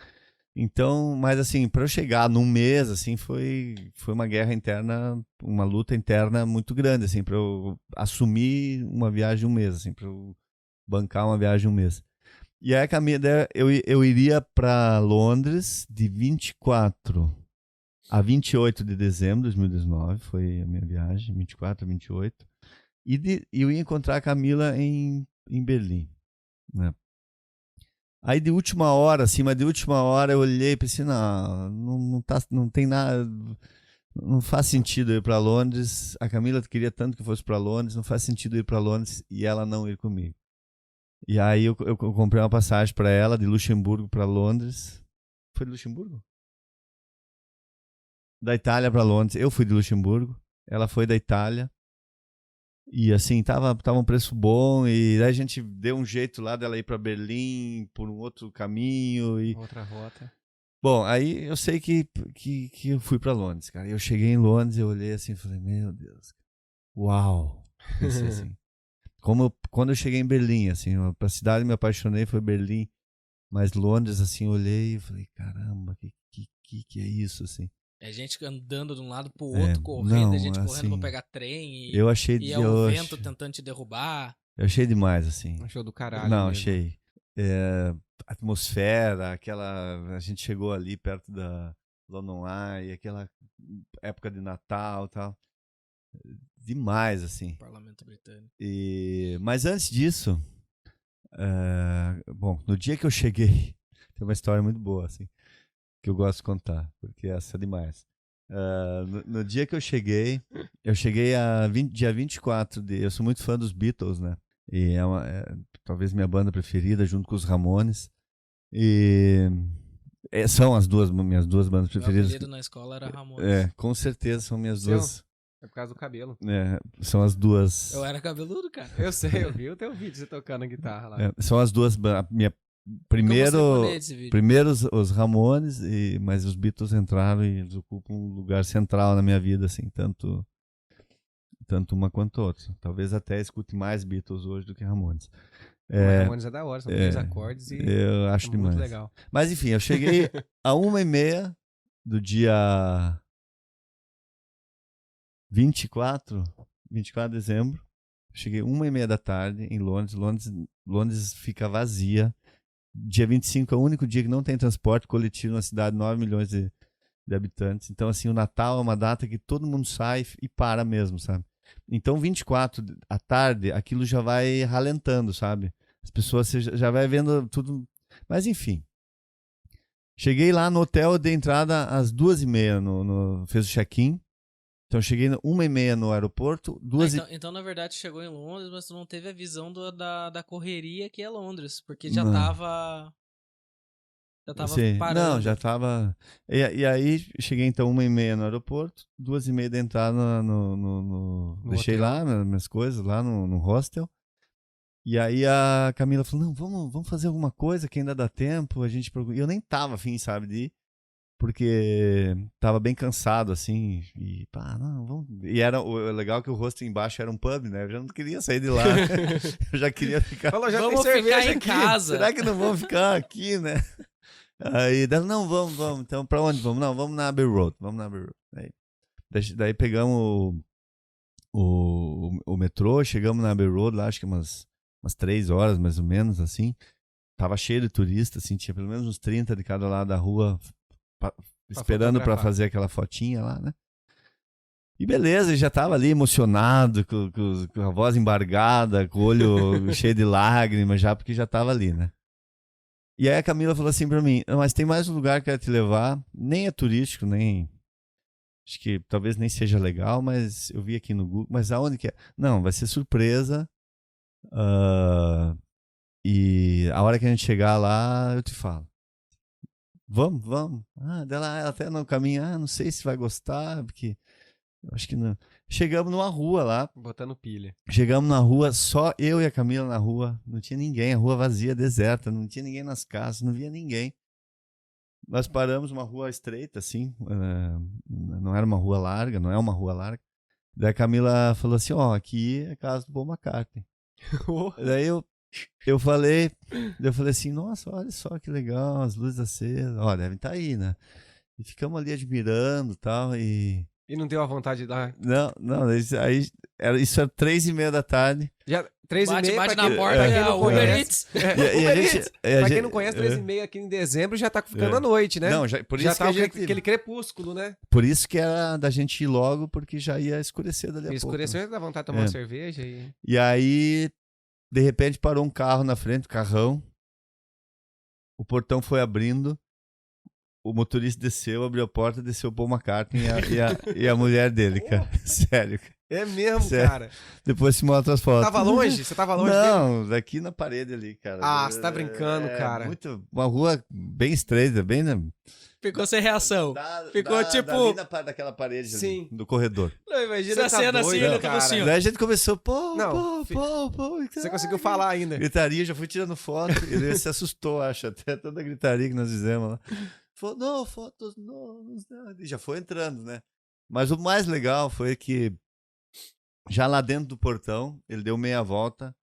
Então, mas assim, para eu chegar num mês, assim, foi uma guerra interna, uma luta interna muito grande, assim, para eu assumir uma viagem um mês, assim, para eu bancar uma viagem um mês. E aí a Camila, eu iria para Londres de 24 a 28 de dezembro de 2019, foi a minha viagem, 24 a 28. E eu ia encontrar a Camila em Berlim, né? Aí de última hora, eu olhei e pensei, não tem nada, não faz sentido eu ir para Londres. A Camila queria tanto que eu fosse para Londres, não faz sentido eu ir para Londres e ela não ir comigo. E aí eu comprei uma passagem para ela de Luxemburgo para Londres. Foi de Luxemburgo? Da Itália para Londres. Eu fui de Luxemburgo, ela foi da Itália. E assim, tava um preço bom, e aí a gente deu um jeito lá dela ir para Berlim por um outro caminho. Outra rota. Bom, aí eu sei que eu fui para Londres, cara. Eu cheguei em Londres, eu olhei assim e falei, meu Deus, uau! Pensei assim. Quando eu cheguei em Berlim, assim, a cidade que me apaixonei foi Berlim, mas Londres, assim, eu olhei e falei, caramba, que é isso, assim. É gente andando de um lado pro outro, correndo, gente correndo assim, pra pegar trem eu achei e o vento tentando te derrubar. Eu achei demais, assim. Achou do caralho. Não, mesmo. achei. Atmosfera, a gente chegou ali perto da London Eye, aquela época de Natal e tal. Demais, assim. Parlamento britânico. Mas antes disso, bom, no dia que eu cheguei, tem uma história muito boa, assim, que eu gosto de contar, porque essa é demais. No dia que eu cheguei dia 24 eu sou muito fã dos Beatles, né? E talvez minha banda preferida, junto com os Ramones. E são minhas duas bandas preferidas. Meu apelido na escola era Ramones. Com certeza são minhas duas. É por causa do cabelo. São as duas. Eu era cabeludo, cara. Eu sei, eu vi o teu vídeo você tocando a guitarra lá. São as duas. Primeiro os Ramones, mas os Beatles entraram e eles ocupam um lugar central na minha vida, assim, tanto uma quanto outra. Talvez até escute mais Beatles hoje do que Ramones. Ramones é da hora, são 3 acordes e eu acho demais. Muito legal. Mas enfim, eu cheguei a 1h30 do dia 24 de dezembro. Cheguei 1h30 da tarde em Londres. Londres fica vazia. Dia 25 é o único dia que não tem transporte coletivo na cidade, 9 milhões de habitantes. Então, assim, o Natal é uma data que todo mundo sai e para mesmo, sabe? Então, 24 à tarde, aquilo já vai ralentando, sabe? As pessoas, você já vai vendo tudo. Mas, enfim. Cheguei lá no hotel, dei entrada às 2h30, fez o check-in. Então eu cheguei 1h30 no aeroporto, 2h... Então, na verdade, chegou em Londres, mas tu não teve a visão da correria que é Londres, porque já Não. tava Sim. parando. Não, já tava... E aí, cheguei então 1h30 no aeroporto, 2h30 de entrada no deixei hotel. lá minhas coisas, lá no hostel. E aí a Camila falou, não, vamos fazer alguma coisa que ainda dá tempo. E eu nem tava afim, sabe, de ir, porque tava bem cansado, assim, e pá, não, vamos... E era o legal que o hostel embaixo era um pub, né? Eu já não queria sair de lá. Eu já queria ficar... Falou, já Vamos tem cerveja ficar em aqui. casa. Será que não vamos ficar aqui, né? Aí dela, não, vamos. Então, pra onde vamos? Não, vamos na Abbey Road. Daí pegamos o metrô, chegamos na Abbey Road, lá acho que umas 3 horas, mais ou menos, assim. Tava cheio de turista, assim, tinha pelo menos uns 30 de cada lado da rua esperando pra fotografar. fazer aquela fotinha lá, né? E beleza, já tava ali emocionado, com a voz embargada, com o olho cheio de lágrimas, já, porque já tava ali, né? E aí a Camila falou assim pra mim, mas tem mais um lugar que eu quero te levar, nem é turístico, nem... Acho que talvez nem seja legal, mas eu vi aqui no Google, mas aonde que é? Não, vai ser surpresa, e a hora que a gente chegar lá, eu te falo. Vamos. Ela até no caminho, não sei se vai gostar, porque eu acho que não. Chegamos numa rua lá, Botando pilha. chegamos na rua, só eu e a Camila na rua, não tinha ninguém, a rua vazia, deserta, não tinha ninguém nas casas, não via ninguém. Nós paramos uma rua estreita, assim, não era uma rua larga, não é uma rua larga. Daí a Camila falou assim, aqui é a casa do Paul McCartney. Daí eu falei assim, nossa, olha só que legal, as luzes acesas, devem estar aí, né? E ficamos ali admirando tal, e não deu a vontade de dar... Não, isso era 3h30 da tarde. Já, 3h30, Bate pra na quem, porta, pra quem não Uber conhece... Eats. E a gente... Pra quem não conhece, 3h30 aqui em dezembro já tá ficando a noite, né? Não, por isso já tá que aquele crepúsculo, né? Por isso que era da gente ir logo, porque já ia escurecer dali a pouco. Escureceu, dá vontade de tomar uma cerveja e... E aí, de repente, parou um carro na frente, carrão. O portão foi abrindo. O motorista desceu, abriu a porta, desceu o Paul McCartney e a mulher dele, cara. Sério. É mesmo, Sério. cara. Depois se mostra as fotos. Tava longe? Você tava longe dele? Não, daqui na parede ali, cara. Ah, você tá brincando, cara. Uma rua bem estreita, bem... Ficou sem reação. Ficou tipo... daquela parede Sim. ali, do corredor. Não, imagina a Você tá cena doido, assim, ele cara. tava assim, ó. Daí a gente começou, pô. Você conseguiu falar ainda. Gritaria, já fui tirando foto. Ele se assustou, acho, até toda a gritaria que nós fizemos lá. Falou, não, fotos, não. E já foi entrando, né? Mas o mais legal foi que, já lá dentro do portão, ele deu meia volta,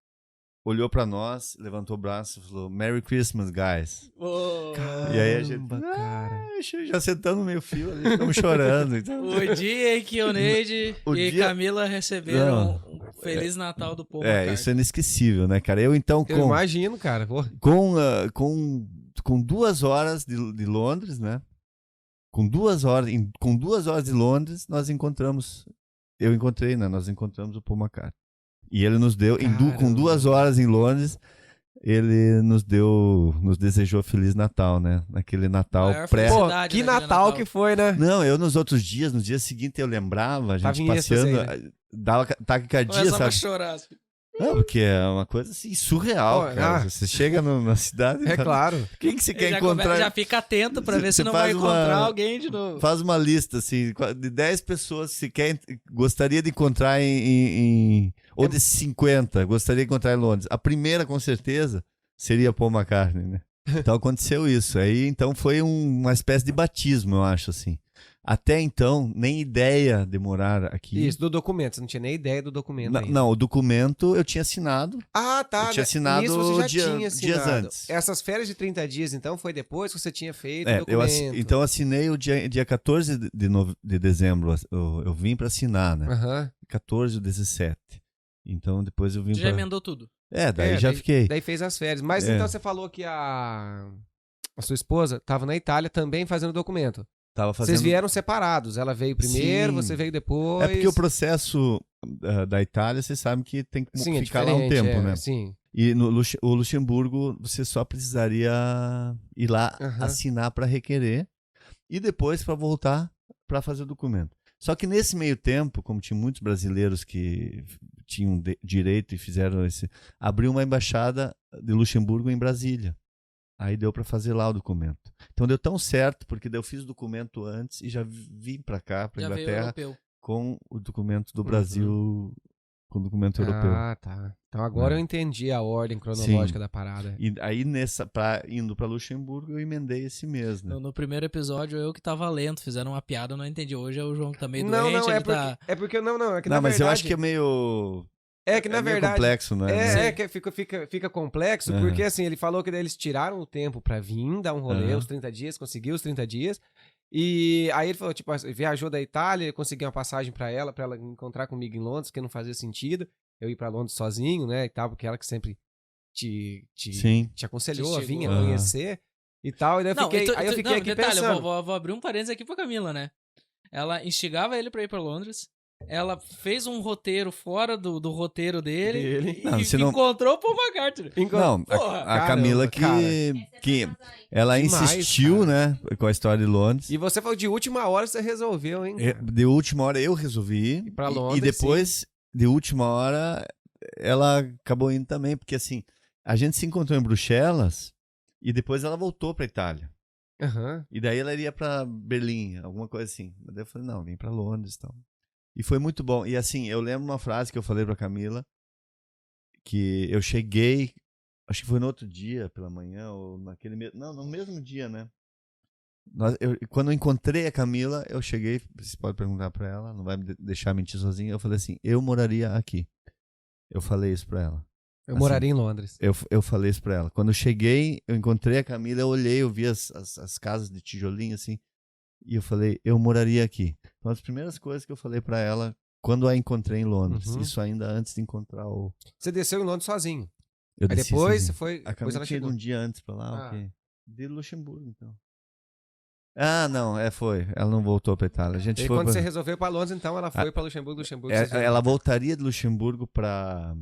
olhou pra nós, levantou o braço e falou, Merry Christmas, guys. Oh. E aí a gente, cara. já sentando no meio fio ali, ficamos chorando. Então... O dia em que o Neide e Camila receberam um Feliz Natal do Paul McCartney. Isso é inesquecível, né, cara? Eu então Eu imagino, cara. Pô. Com 2 horas de Londres, né? Com 2 horas de Londres, nós encontramos o Paul McCartney. E ele nos deu, com 2 horas em Londres, ele nos desejou Feliz Natal, né? Naquele Natal Pô, que Natal que foi, né? Não, eu nos outros dias, no dia seguinte eu lembrava, a gente passeando, dava taquicardia, sabe? Começava a chorar. Assim. Não, porque é uma coisa assim, surreal, cara. Você chega na cidade... É claro. Quem que você quer encontrar? Já fica atento pra ver se não vai encontrar alguém de novo. Faz uma lista, assim, de 10 pessoas que gostaria de encontrar ou de 50, gostaria de encontrar em Londres. A primeira, com certeza, seria Paul McCartney, né? Então aconteceu isso. Aí, então, foi uma espécie de batismo, eu acho, assim. Até então, nem ideia de morar aqui. Isso, do documento. Você não tinha nem ideia do documento ainda. Não, o documento eu tinha assinado. Ah, tá. Eu tinha assinado isso você já tinha assinado. dias antes. Essas férias de 30 dias, então, foi depois que você tinha feito o documento. Então, assinei o dia 14 de dezembro. Eu vim para assinar, né? 14 ou 17. Então, depois eu vim já emendou tudo. Daí já fiquei. Daí fez as férias. Mas então você falou que a sua esposa estava na Itália também fazendo o documento. Vocês vieram separados. Ela veio primeiro, você veio depois. É porque o processo da Itália, você sabe que tem que ficar lá um tempo, né? Sim. E no o Luxemburgo, você só precisaria ir lá Aham. assinar para requerer e depois para voltar para fazer o documento. Só que nesse meio tempo, como tinha muitos brasileiros que tinham direito e fizeram abriu uma embaixada de Luxemburgo em Brasília. Aí deu para fazer lá o documento. Então deu tão certo, porque daí eu fiz o documento antes e já vim para cá, para Já veio Inglaterra, europeu. com o documento do Brasil, com o documento europeu. Ah, tá. Então agora É. eu entendi a ordem cronológica Sim. da parada. E aí, indo para Luxemburgo, eu emendei esse mês, né? No primeiro episódio, eu que tava lento, fizeram uma piada, eu não entendi. Hoje é o João que tá meio Não, doente, não, ele tá... é porque não, é que Não, na mas verdade... eu acho que é meio... É que na meio verdade... complexo, né? É que fica complexo, Aham. porque assim, ele falou que daí eles tiraram o tempo pra vir, dar um rolê, Aham. os 30 dias, conseguiu os 30 dias. E aí ele falou, tipo, viajou da Itália, consegui uma passagem pra ela encontrar comigo em Londres, que não fazia sentido eu ir pra Londres sozinho, né, e tal, porque ela que sempre Sim. te aconselhou a vir, a instigou. conhecer e tal. E daí eu fiquei, eu fiquei não, aqui detalhe, pensando. eu vou abrir um parênteses aqui pra Camila, né? Ela instigava ele pra ir pra Londres, ela fez um roteiro fora do roteiro dele, Não, e você não- encontrou o Paul McCartney. Não, Porra, a Camila caramba, que ela Demais, insistiu, né, com a história de Londres. E você falou de última hora você resolveu, hein? cara? De última hora eu resolvi ir. pra E Londres, depois, de última hora, ela acabou indo também, porque assim, a gente se encontrou em Bruxelas e depois ela voltou pra Itália. Aham. E daí ela iria pra Berlim, alguma coisa assim. Mas daí eu falei, não, vem pra Londres e tal. E foi muito bom. E assim, eu lembro uma frase que eu falei pra Camila, que eu cheguei, acho que foi no outro dia, pela manhã, ou naquele mesmo... Não, no mesmo dia, né? Quando eu encontrei a Camila, eu cheguei, você pode perguntar pra ela, não vai me deixar mentir sozinho. Eu falei assim, eu moraria aqui. Eu falei isso pra ela. Eu Assim, moraria em Londres. Eu falei isso pra ela. Quando eu cheguei, eu encontrei a Camila, eu olhei, eu vi as casas de tijolinho, assim, e eu falei, eu moraria aqui. Então, as primeiras coisas que eu falei pra ela, quando a encontrei em Londres, Uhum. isso ainda antes de encontrar o... Você desceu em Londres sozinho. Eu Aí desci depois sozinho. você foi. A Depois Camila ela tinha ido chegou. um dia antes pra lá, Ah. ok. De Luxemburgo, então. Ah, não, foi. Ela não voltou pra Itália. A gente E foi quando pra... você resolveu ir pra Londres, então ela foi pra Luxemburgo, vocês viram. Ela voltaria de Luxemburgo pra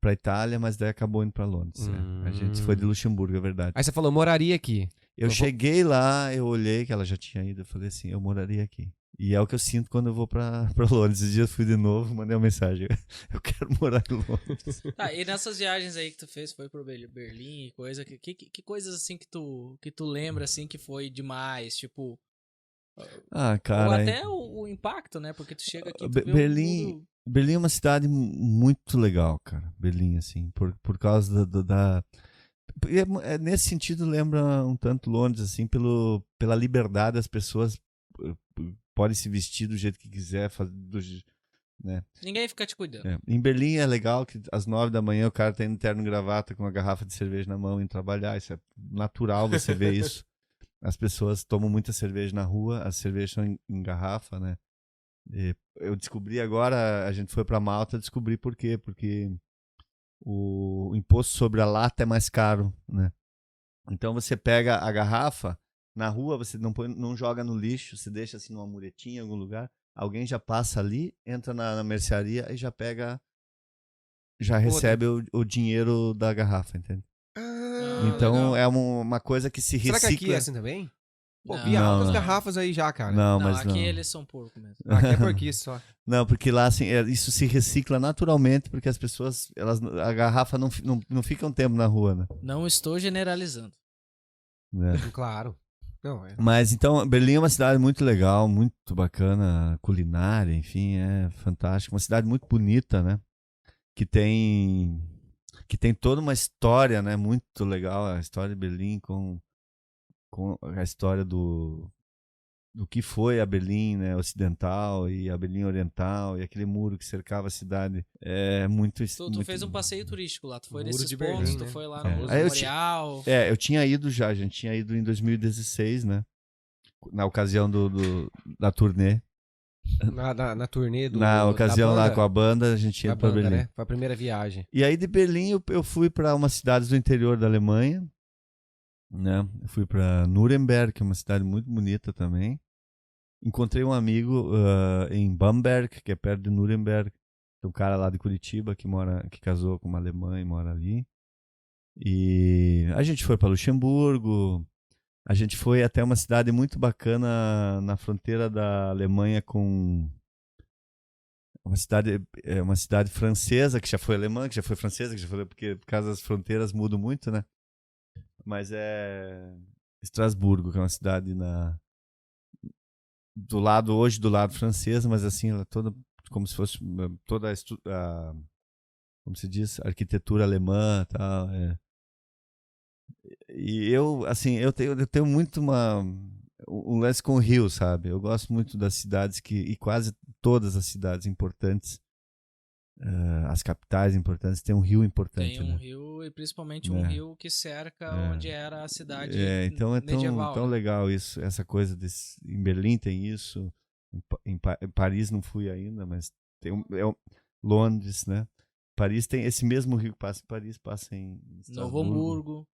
Itália, mas daí acabou indo pra Londres. A gente foi de Luxemburgo, é verdade. Aí você falou, moraria aqui. Eu cheguei lá, eu olhei que ela já tinha ido, eu falei assim, eu moraria aqui. E é o que eu sinto quando eu vou pra Londres. Esses dias eu fui de novo, mandei uma mensagem. Eu quero morar em Londres. Tá, e nessas viagens aí que tu fez, foi pro Berlim e coisa, que coisas assim que tu lembra, assim, que foi demais, tipo... Ah, cara... ou até o impacto, né? Porque tu chega aqui, tu vê Berlim... o mundo... Berlim é uma cidade muito legal, cara. Berlim, assim, por causa da... nesse sentido, lembra um tanto Londres, assim, pela liberdade, as pessoas podem se vestir do jeito que quiser, né? Ninguém fica te cuidando. Em Berlim é legal que às 9 da manhã o cara tá indo de terno e gravata com uma garrafa de cerveja na mão indo trabalhar. Isso é natural você ver isso. As pessoas tomam muita cerveja na rua, as cervejas são em garrafa, né? E eu descobri agora, a gente foi pra Malta, descobri por quê. Porque o imposto sobre a lata é mais caro, né? Então você pega a garrafa, na rua você não joga no lixo, você deixa assim numa muretinha em algum lugar, alguém já passa ali, entra na mercearia e já pega, já recebe o dinheiro da garrafa, entende? Então legal. é uma coisa que se recicla. Será que aqui é assim também? Pô, Não, vi altas não. garrafas aí já, cara. Não, Não, mas aqui não. eles são porco mesmo. Aqui é porquice só. Não, porque lá assim, isso se recicla naturalmente, porque as pessoas, a garrafa não fica um tempo na rua, né? Não estou generalizando. Claro. Não, é. Mas então, Berlim é uma cidade muito legal, muito bacana, culinária, enfim, é fantástico. Uma cidade muito bonita, né? Que tem toda uma história, né? Muito legal, a história de Berlim com a história do que foi a Berlim, né, ocidental e a Berlim oriental e aquele muro que cercava a cidade. É muito... Tu fez um passeio turístico lá, tu foi Muro nesses de pontos, Berlim, tu né? foi lá É. no Aí eu Memorial. eu tinha ido já, a gente tinha ido em 2016, né? Na ocasião da turnê. Na turnê Na ocasião da lá banda, com a banda, a gente ia da pra banda, Berlim. né? Foi a primeira viagem. E aí de Berlim eu fui para umas cidades do interior da Alemanha, né? Eu fui para Nuremberg, que é uma cidade muito bonita também. Encontrei um amigo em Bamberg, que é perto de Nuremberg. Tem um cara lá de Curitiba que casou com uma alemã e mora ali. E a gente foi para Luxemburgo. A gente foi até uma cidade muito bacana na fronteira da Alemanha com uma cidade francesa, que já foi alemã, que já foi francesa, que já foi, porque por causa das fronteiras mudam muito, né? Mas é Estrasburgo, que é uma cidade do lado francês, mas assim, ela toda como se fosse toda como se diz, arquitetura alemã, tal, E eu tenho muito um lance com o Rio, sabe? Eu gosto muito das cidades e quase todas as cidades importantes, as capitais importantes, tem um rio importante, Tem um né? rio, e principalmente um rio que cerca onde era a cidade Então é medieval. tão né? legal isso, essa coisa em Berlim tem isso, em Paris não fui ainda, mas tem Londres, né? Paris tem esse mesmo rio que passa em Paris, passa em Novo Estrasburgo. Hamburgo.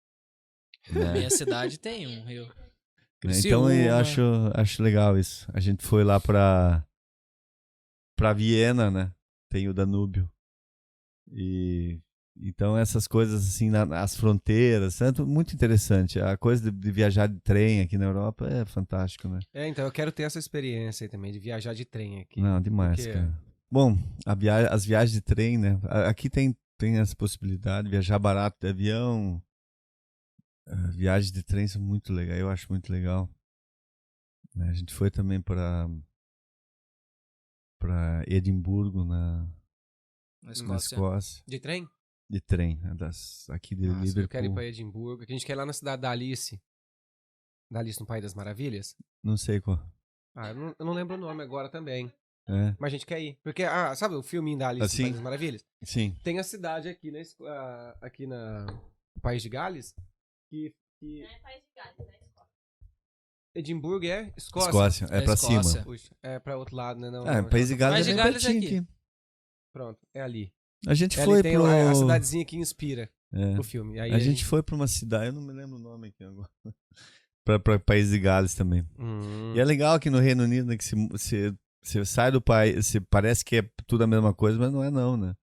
Né? Minha cidade tem um rio. Então eu acho legal isso. A gente foi lá pra Viena, né? Tem o Danúbio. E então essas coisas assim, as fronteiras, é muito interessante. A coisa de viajar de trem aqui na Europa é fantástico, né? Então eu quero ter essa experiência aí também, de viajar de trem aqui. Não, demais, Porque... cara. Bom, as viagens de trem, né? Aqui tem essa possibilidade de viajar barato de avião. Viagens de trem são muito legais, eu acho muito legal. A gente foi também para Edimburgo, na Escócia. De trem? De trem, aqui de Liverpool. Eu quero ir para Edimburgo. A gente quer ir lá na cidade da Alice. Da Alice no País das Maravilhas. Não sei qual. Eu não lembro o nome agora também. É. Mas a gente quer ir. Porque, sabe o filminho da Alice no País das Maravilhas? Sim. Tem a cidade aqui no País de Gales que... Não é País de Gales, é Escócia. Edimburgo é Escócia, é pra Escócia. cima. Puxa, é pra outro lado, né? Não, País de Gales País de é bem Gales é pertinho aqui. Pronto, é ali. A gente Ali foi tem a cidadezinha que inspira o filme. Aí a gente foi pra uma cidade, eu não me lembro o nome aqui agora. Pra País de Gales também. E é legal aqui no Reino Unido, né, que você sai do país, parece que é tudo a mesma coisa, mas não é não, né?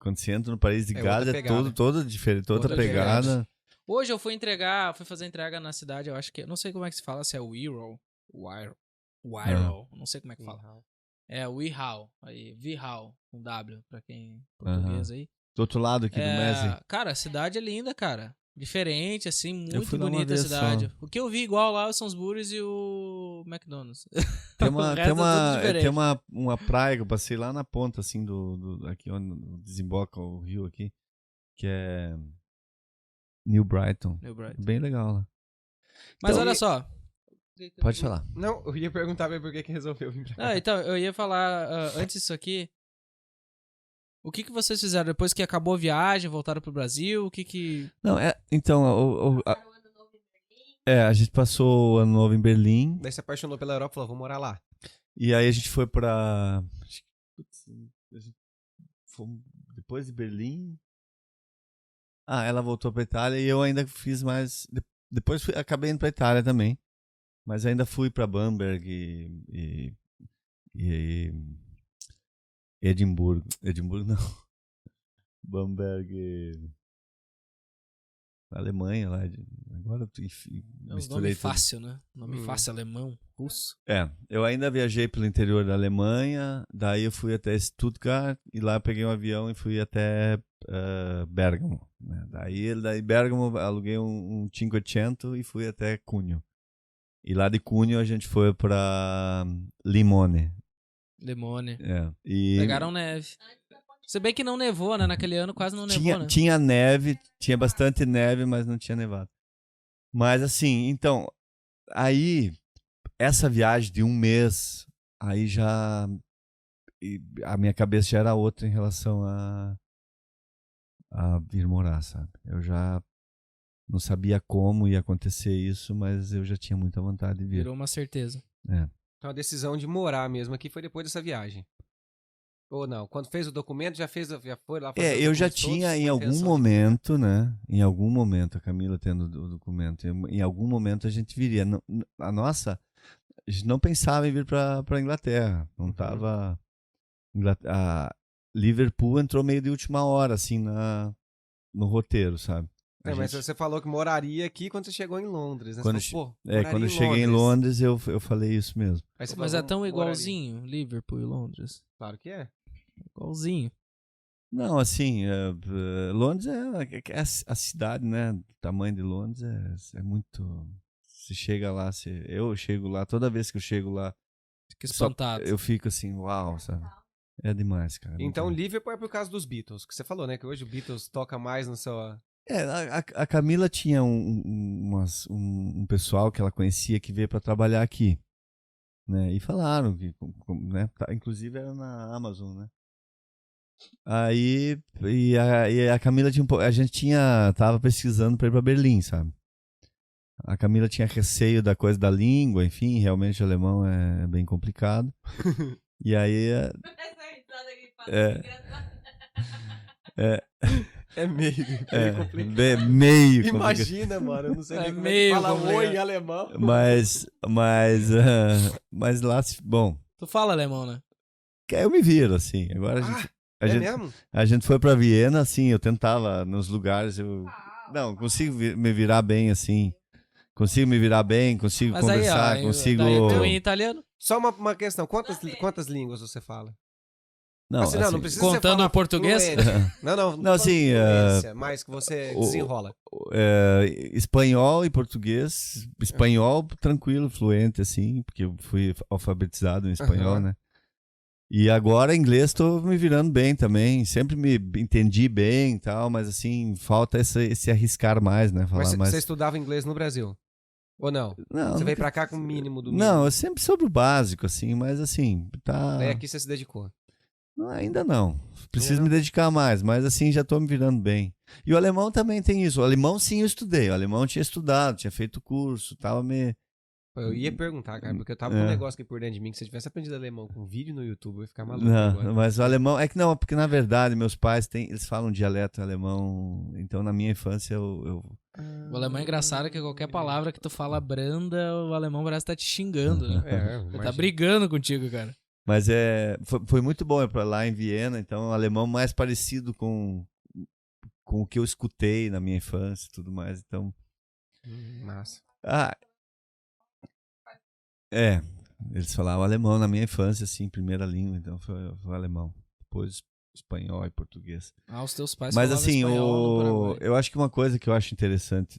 Quando você entra no País de Gales é todo diferente, outra pegada. Hoje eu fui fazer entrega na cidade, eu acho que, não sei como é que se fala, se é Wirral, não sei como é que fala. É Wirral, aí, Wirral, com W, pra quem português aí. Do outro lado aqui do Mersey. Cara, a cidade é linda, cara. Diferente, assim, Eu muito fui lá uma bonita a vez cidade. só. O que eu vi igual lá são os Burries e o McDonald's. Tem O resto é tudo diferente. uma praia que eu passei lá na ponta, assim, aqui onde desemboca o rio aqui, que é New Brighton. Bem legal lá. Mas Então, olha só. Pode falar. Não, eu ia perguntar por que resolveu vir pra cá. Então, eu ia falar, antes disso aqui, o que vocês fizeram depois que acabou a viagem, voltaram pro Brasil, Não, então, a gente passou o ano novo em Berlim. Daí se apaixonou pela Europa e falou, vou morar lá. E aí a gente foi pra... Depois de Berlim... ela voltou pra Itália e eu ainda fiz mais... Depois acabei indo pra Itália também. Mas ainda fui pra Bamberg e Edimburgo. Edimburgo não. Bamberg... Alemanha lá. Agora nome fácil, né? Nome fácil, alemão, russo. Eu ainda viajei pelo interior da Alemanha, daí eu fui até Stuttgart e lá eu peguei um avião e fui até Bergamo. Né? Daí Bergamo aluguei um 500 e fui até Cuneo. E lá de Cuneo a gente foi pra Limone. Pegaram neve. Se bem que não nevou, né? Naquele ano quase não nevou, né? Tinha neve, tinha bastante neve, mas não tinha nevado. Mas assim, então, aí, essa viagem de um mês, aí já, a minha cabeça já era outra em relação a vir morar, sabe? Eu já não sabia como ia acontecer isso, mas eu já tinha muita vontade de vir. Virou uma certeza. Então a decisão de morar mesmo aqui foi depois dessa viagem. Ou não? Quando fez o documento, já foi lá fazer eu já tinha em algum momento, né? Em algum momento, a Camila tendo o documento, em algum momento a gente viria. A gente não pensava em vir para Inglaterra. Não estava... Liverpool entrou meio de última hora, assim, no roteiro, sabe? Mas você falou que moraria aqui quando você chegou em Londres, né? Quando, você falou, quando eu cheguei em Londres, eu falei isso mesmo. Aí você Mas falou, é tão moraria. igualzinho, Liverpool e Londres. Claro que é. Igualzinho. Não, assim, Londres é a cidade, né? O tamanho de Londres é muito... Você chega lá, eu chego lá, toda vez que eu chego lá, Fica espantado. eu fico assim, uau, sabe? É demais, cara. Então, Liverpool é por causa dos Beatles, que você falou, né? Que hoje o Beatles toca mais no seu... A Camila tinha um pessoal que ela conhecia que veio para trabalhar aqui, né? E falaram que, né? Inclusive era na Amazon, né? Aí e a Camila a gente tava pesquisando para ir para Berlim, sabe? A Camila tinha receio da coisa da língua, enfim, realmente o alemão é bem complicado. E aí É meio complicado. Meio Imagina, mano, eu não sei nem como meio fala complicado. oi em alemão. Mas lá, bom, Tu fala alemão, né? eu me viro, assim. Agora Mesmo? a gente foi pra Viena, assim, eu tentava nos lugares, não, consigo me virar bem, assim. Consigo me virar bem, consigo Mas conversar, aí, ó, consigo... daí tu em italiano? Só uma questão, quantas línguas você fala? Não, Assim, não precisa contando você falar o português? fluente. Não, Não, assim, mas que você desenrola. Espanhol e português. Espanhol, tranquilo, fluente, assim, porque eu fui alfabetizado em espanhol, né? E agora, inglês, tô me virando bem também. Sempre me entendi bem e tal, mas, assim, falta esse arriscar mais, né? Falar Mas mais. você estudava inglês no Brasil? Ou não? Não, Você não veio pra cá com o mínimo do mínimo? Não, eu sempre soube o básico, assim, mas, assim, tá... Daí aqui você se dedicou. Não, ainda não. Preciso me dedicar mais, mas assim, já tô me virando bem. E o alemão também tem isso. O alemão, sim, eu estudei. O alemão eu tinha estudado, tinha feito curso, tava me... Eu ia perguntar, cara, porque eu tava com um negócio aqui por dentro de mim, que se eu tivesse aprendido alemão com vídeo no YouTube, eu ia ficar maluco agora. Não, mas o alemão... É que não, porque na verdade meus pais eles falam dialeto alemão, então na minha infância O alemão é engraçado que qualquer palavra que tu fala branda, o alemão parece que tá te xingando, né? Ele tá brigando contigo, cara. Mas foi muito bom ir pra lá em Viena, então o alemão mais parecido com o que eu escutei na minha infância e tudo mais, então... Massa. Eles falavam alemão na minha infância, assim, primeira língua, então foi o alemão. Depois espanhol e português. Os teus pais Mas falavam assim, espanhol no Paraguai. eu acho que uma coisa que eu acho interessante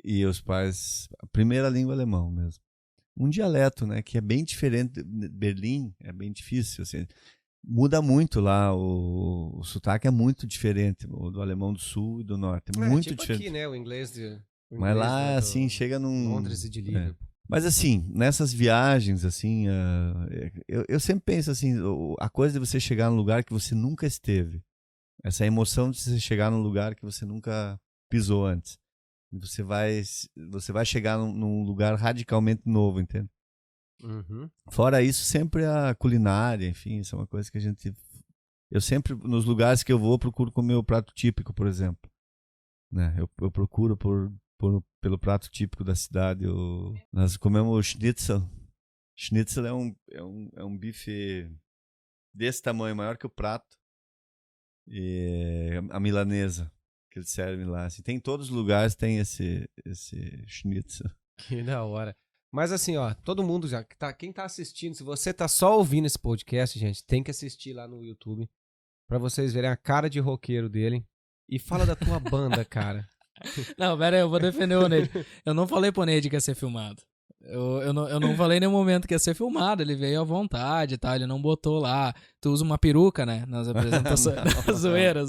e os pais, a primeira língua é alemão mesmo. Um dialeto, né, que é bem diferente. Berlim é bem difícil, assim, muda muito lá, o sotaque é muito diferente do alemão do sul e do norte, é muito tipo diferente. Aqui, né, o inglês Mas lá, assim, chega num... Londres e de Liverpool. Mas assim, nessas viagens, assim, eu sempre penso assim, a coisa de você chegar num lugar que você nunca esteve, essa emoção de você chegar num lugar que você nunca pisou antes. Você vai chegar num lugar radicalmente novo, entende? Uhum. Fora isso, sempre a culinária, enfim, isso é uma coisa que a gente... Eu sempre, nos lugares que eu vou, procuro comer o prato típico, por exemplo. Né? Eu procuro pelo prato típico da cidade. Nós comemos schnitzel. Schnitzel é um bife desse tamanho, maior que o prato. E a milanesa que eles servem lá. Assim, tem em todos os lugares, tem esse schnitzel. Que da hora. Mas assim, ó, todo mundo já, quem tá assistindo, se você tá só ouvindo esse podcast, gente, tem que assistir lá no YouTube pra vocês verem a cara de roqueiro dele. E fala da tua banda, cara. Não, pera aí, eu vou defender o Neide. Eu não falei pro Neide que ia ser filmado. Eu não falei em nenhum momento que ia ser filmado. Ele veio à vontade e tal, ele não botou lá. Tu usa uma peruca, né? Nas apresentações. Zoeira.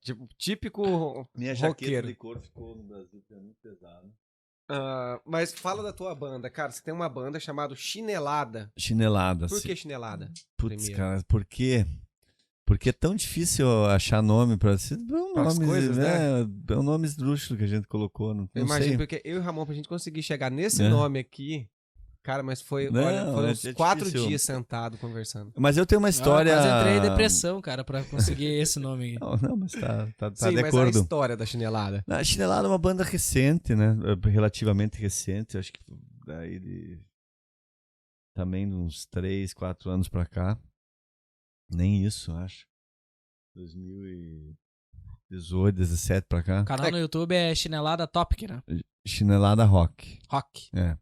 Tipo, típico Minha roqueiro. jaqueta de couro ficou no Brasil, que é muito pesado. Mas fala da tua banda, cara. Você tem uma banda chamada Chinelada. Chinelada. Por que Chinelada? Putz, primeiro? cara, por quê? Porque é tão difícil achar nome pra... Pras coisas, né? É um nome esdrúxulo que a gente colocou. Não Eu imagino, sei. porque eu e o Ramon, pra gente conseguir chegar nesse nome aqui, cara, mas foi uns 4 difícil. dias sentado conversando. Mas eu tenho uma história... Eu quase entrei em depressão, cara, pra conseguir esse nome. Não, mas tá Sim, de mas acordo. a história da Chinelada. A Chinelada é uma banda recente, né? Relativamente recente. Acho que daí também de uns 3, 4 anos pra cá. Nem isso, acho. 2018, 17 pra cá. O canal no YouTube é Chinelada Topic, né? Chinelada Rock. Rock. É.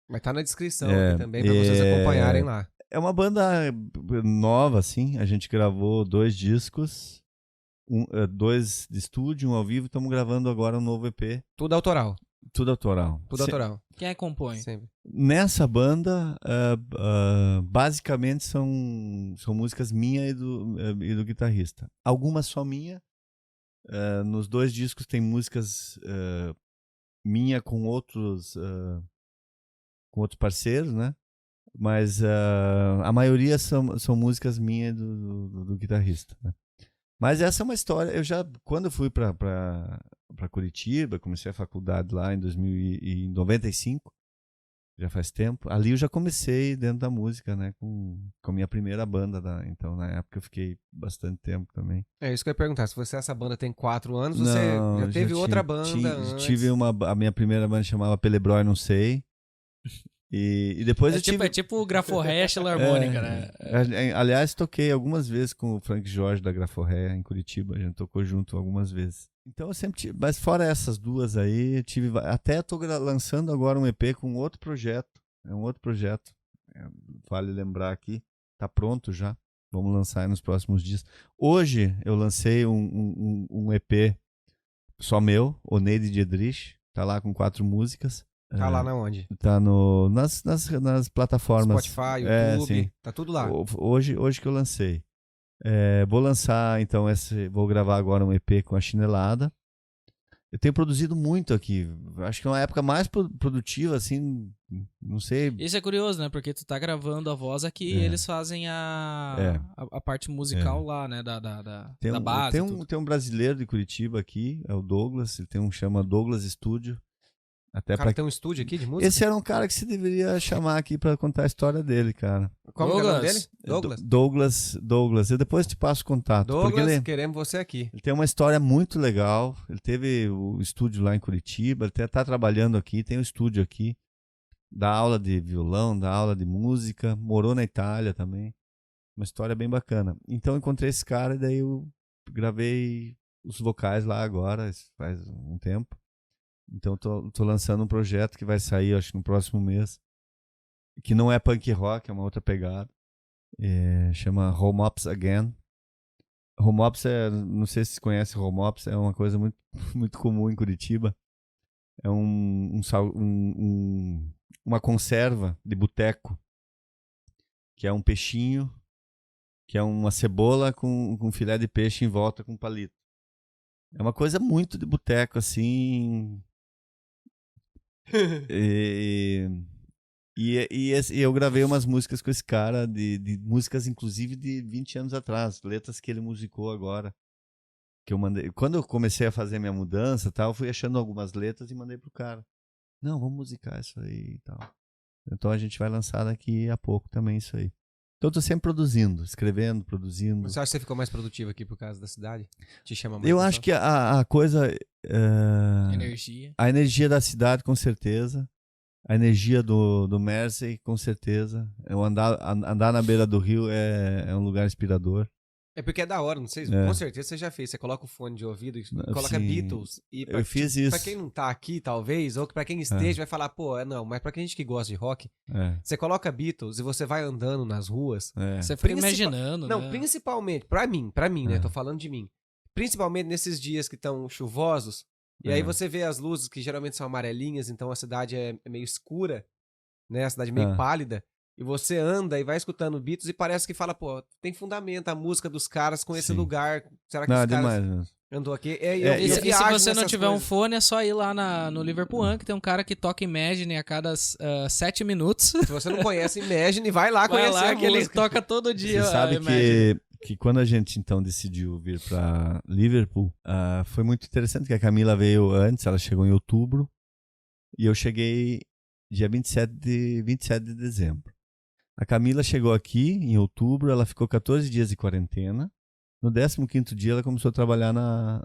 Mas tá na descrição É, aqui também pra vocês acompanharem lá. É uma banda nova, assim. A gente gravou 2 discos. 2 de estúdio, 1 ao vivo. Estamos gravando agora um novo EP. Tudo autoral. Tudo autoral. Tudo autoral. Quem é que compõe? Sempre. Nessa banda, basicamente são músicas minha e do guitarrista. Algumas só minha. Nos 2 discos tem músicas minha com outros parceiros, né? Mas a maioria são músicas minha e do guitarrista, né? Mas essa é uma história. Quando eu fui para Curitiba, comecei a faculdade lá em 95, já faz tempo. Ali eu já comecei dentro da música, né? Com a minha primeira banda. Então, na época, eu fiquei bastante tempo também. É isso que eu ia perguntar. Se essa banda tem 4 anos, você já teve outra banda antes? Tive a minha primeira banda chamava Pelebrói, não sei. E depois eu tive... É tipo o Graforré Harmônica, né? Aliás, toquei algumas vezes com o Frank Jorge da Graforré em Curitiba. A gente tocou junto algumas vezes. Então eu sempre tive... Mas fora essas duas aí, até tô lançando agora um EP com outro projeto. É um outro projeto. Vale lembrar aqui. Tá pronto já. Vamos lançar aí nos próximos dias. Hoje eu lancei um EP só meu, Oneide Diedrich. Tá lá com 4 músicas. Tá lá na onde? Tá nas plataformas. Spotify, YouTube, sim. Tá tudo lá. Hoje que eu lancei. Vou lançar, então, vou gravar agora um EP com a Chinelada. Eu tenho produzido muito aqui. Acho que é uma época mais produtiva, assim, não sei. Isso é curioso, né? Porque tu tá gravando a voz aqui e eles fazem a parte musical lá, né? Da base. Tem um brasileiro de Curitiba aqui, é o Douglas. Ele chama Douglas Studio. Até O cara tem um estúdio aqui de música? Esse era um cara que você deveria chamar aqui pra contar a história dele, cara. Como é o nome dele? Douglas. Eu depois te passo o contato. Douglas, queremos você aqui. Ele tem uma história muito legal. Ele teve o estúdio lá em Curitiba. Ele tá trabalhando aqui, tem um estúdio aqui. Dá aula de violão, dá aula de música. Morou na Itália também. Uma história bem bacana. Então eu encontrei esse cara e daí eu gravei os vocais lá agora, faz um tempo. Então tô lançando um projeto que vai sair, acho que no próximo mês, que não é punk rock, é uma outra pegada. Chama Home Ops Again. Home Ops não sei se você conhece Home Ops, é uma coisa muito, muito comum em Curitiba. É uma conserva de boteco, que é um peixinho, que é uma cebola com filé de peixe em volta com palito. É uma coisa muito de boteco, assim. E eu gravei umas músicas com esse cara, de músicas inclusive de 20 anos atrás, letras que ele musicou agora. Que eu mandei. Quando eu comecei a fazer minha mudança, tal, eu fui achando algumas letras e mandei pro cara. Não, vamos musicar isso aí e tal. Então a gente vai lançar daqui a pouco também isso aí. Então eu tô sempre produzindo, escrevendo, produzindo. Você acha que você ficou mais produtivo aqui por causa da cidade? Te chama mais Eu atenção? acho que a coisa... Energia. A energia da cidade, com certeza. A energia do Mersey, com certeza. Andar na beira do rio é um lugar inspirador. É porque é da hora, não sei, com certeza você já fez. Você coloca o fone de ouvido e coloca Beatles. E eu fiz isso. Pra quem não tá aqui, talvez, ou pra quem esteja, vai falar, pô, não, mas pra quem gente que gosta de rock, você coloca Beatles e você vai andando nas ruas. Você fica imaginando, Não, né? principalmente, pra mim, né, tô falando de mim. Principalmente nesses dias que estão chuvosos, e aí você vê as luzes que geralmente são amarelinhas, então a cidade é meio escura, né, a cidade meio pálida. E você anda e vai escutando Beatles e parece que fala, pô, tem fundamento a música dos caras com esse lugar. Será que os caras andou aqui? E se você não tiver um fone, é só ir lá no Liverpool One, que tem um cara que toca Imagine a cada 7 minutos. Se você não conhece Imagine, vai lá conhecer a música. Ele toca todo dia. Você sabe que quando a gente então decidiu vir pra Liverpool, foi muito interessante que a Camila veio antes, ela chegou em outubro, e eu cheguei dia 27 de dezembro. A Camila chegou aqui em outubro, ela ficou 14 dias de quarentena. No 15º dia ela começou a trabalhar na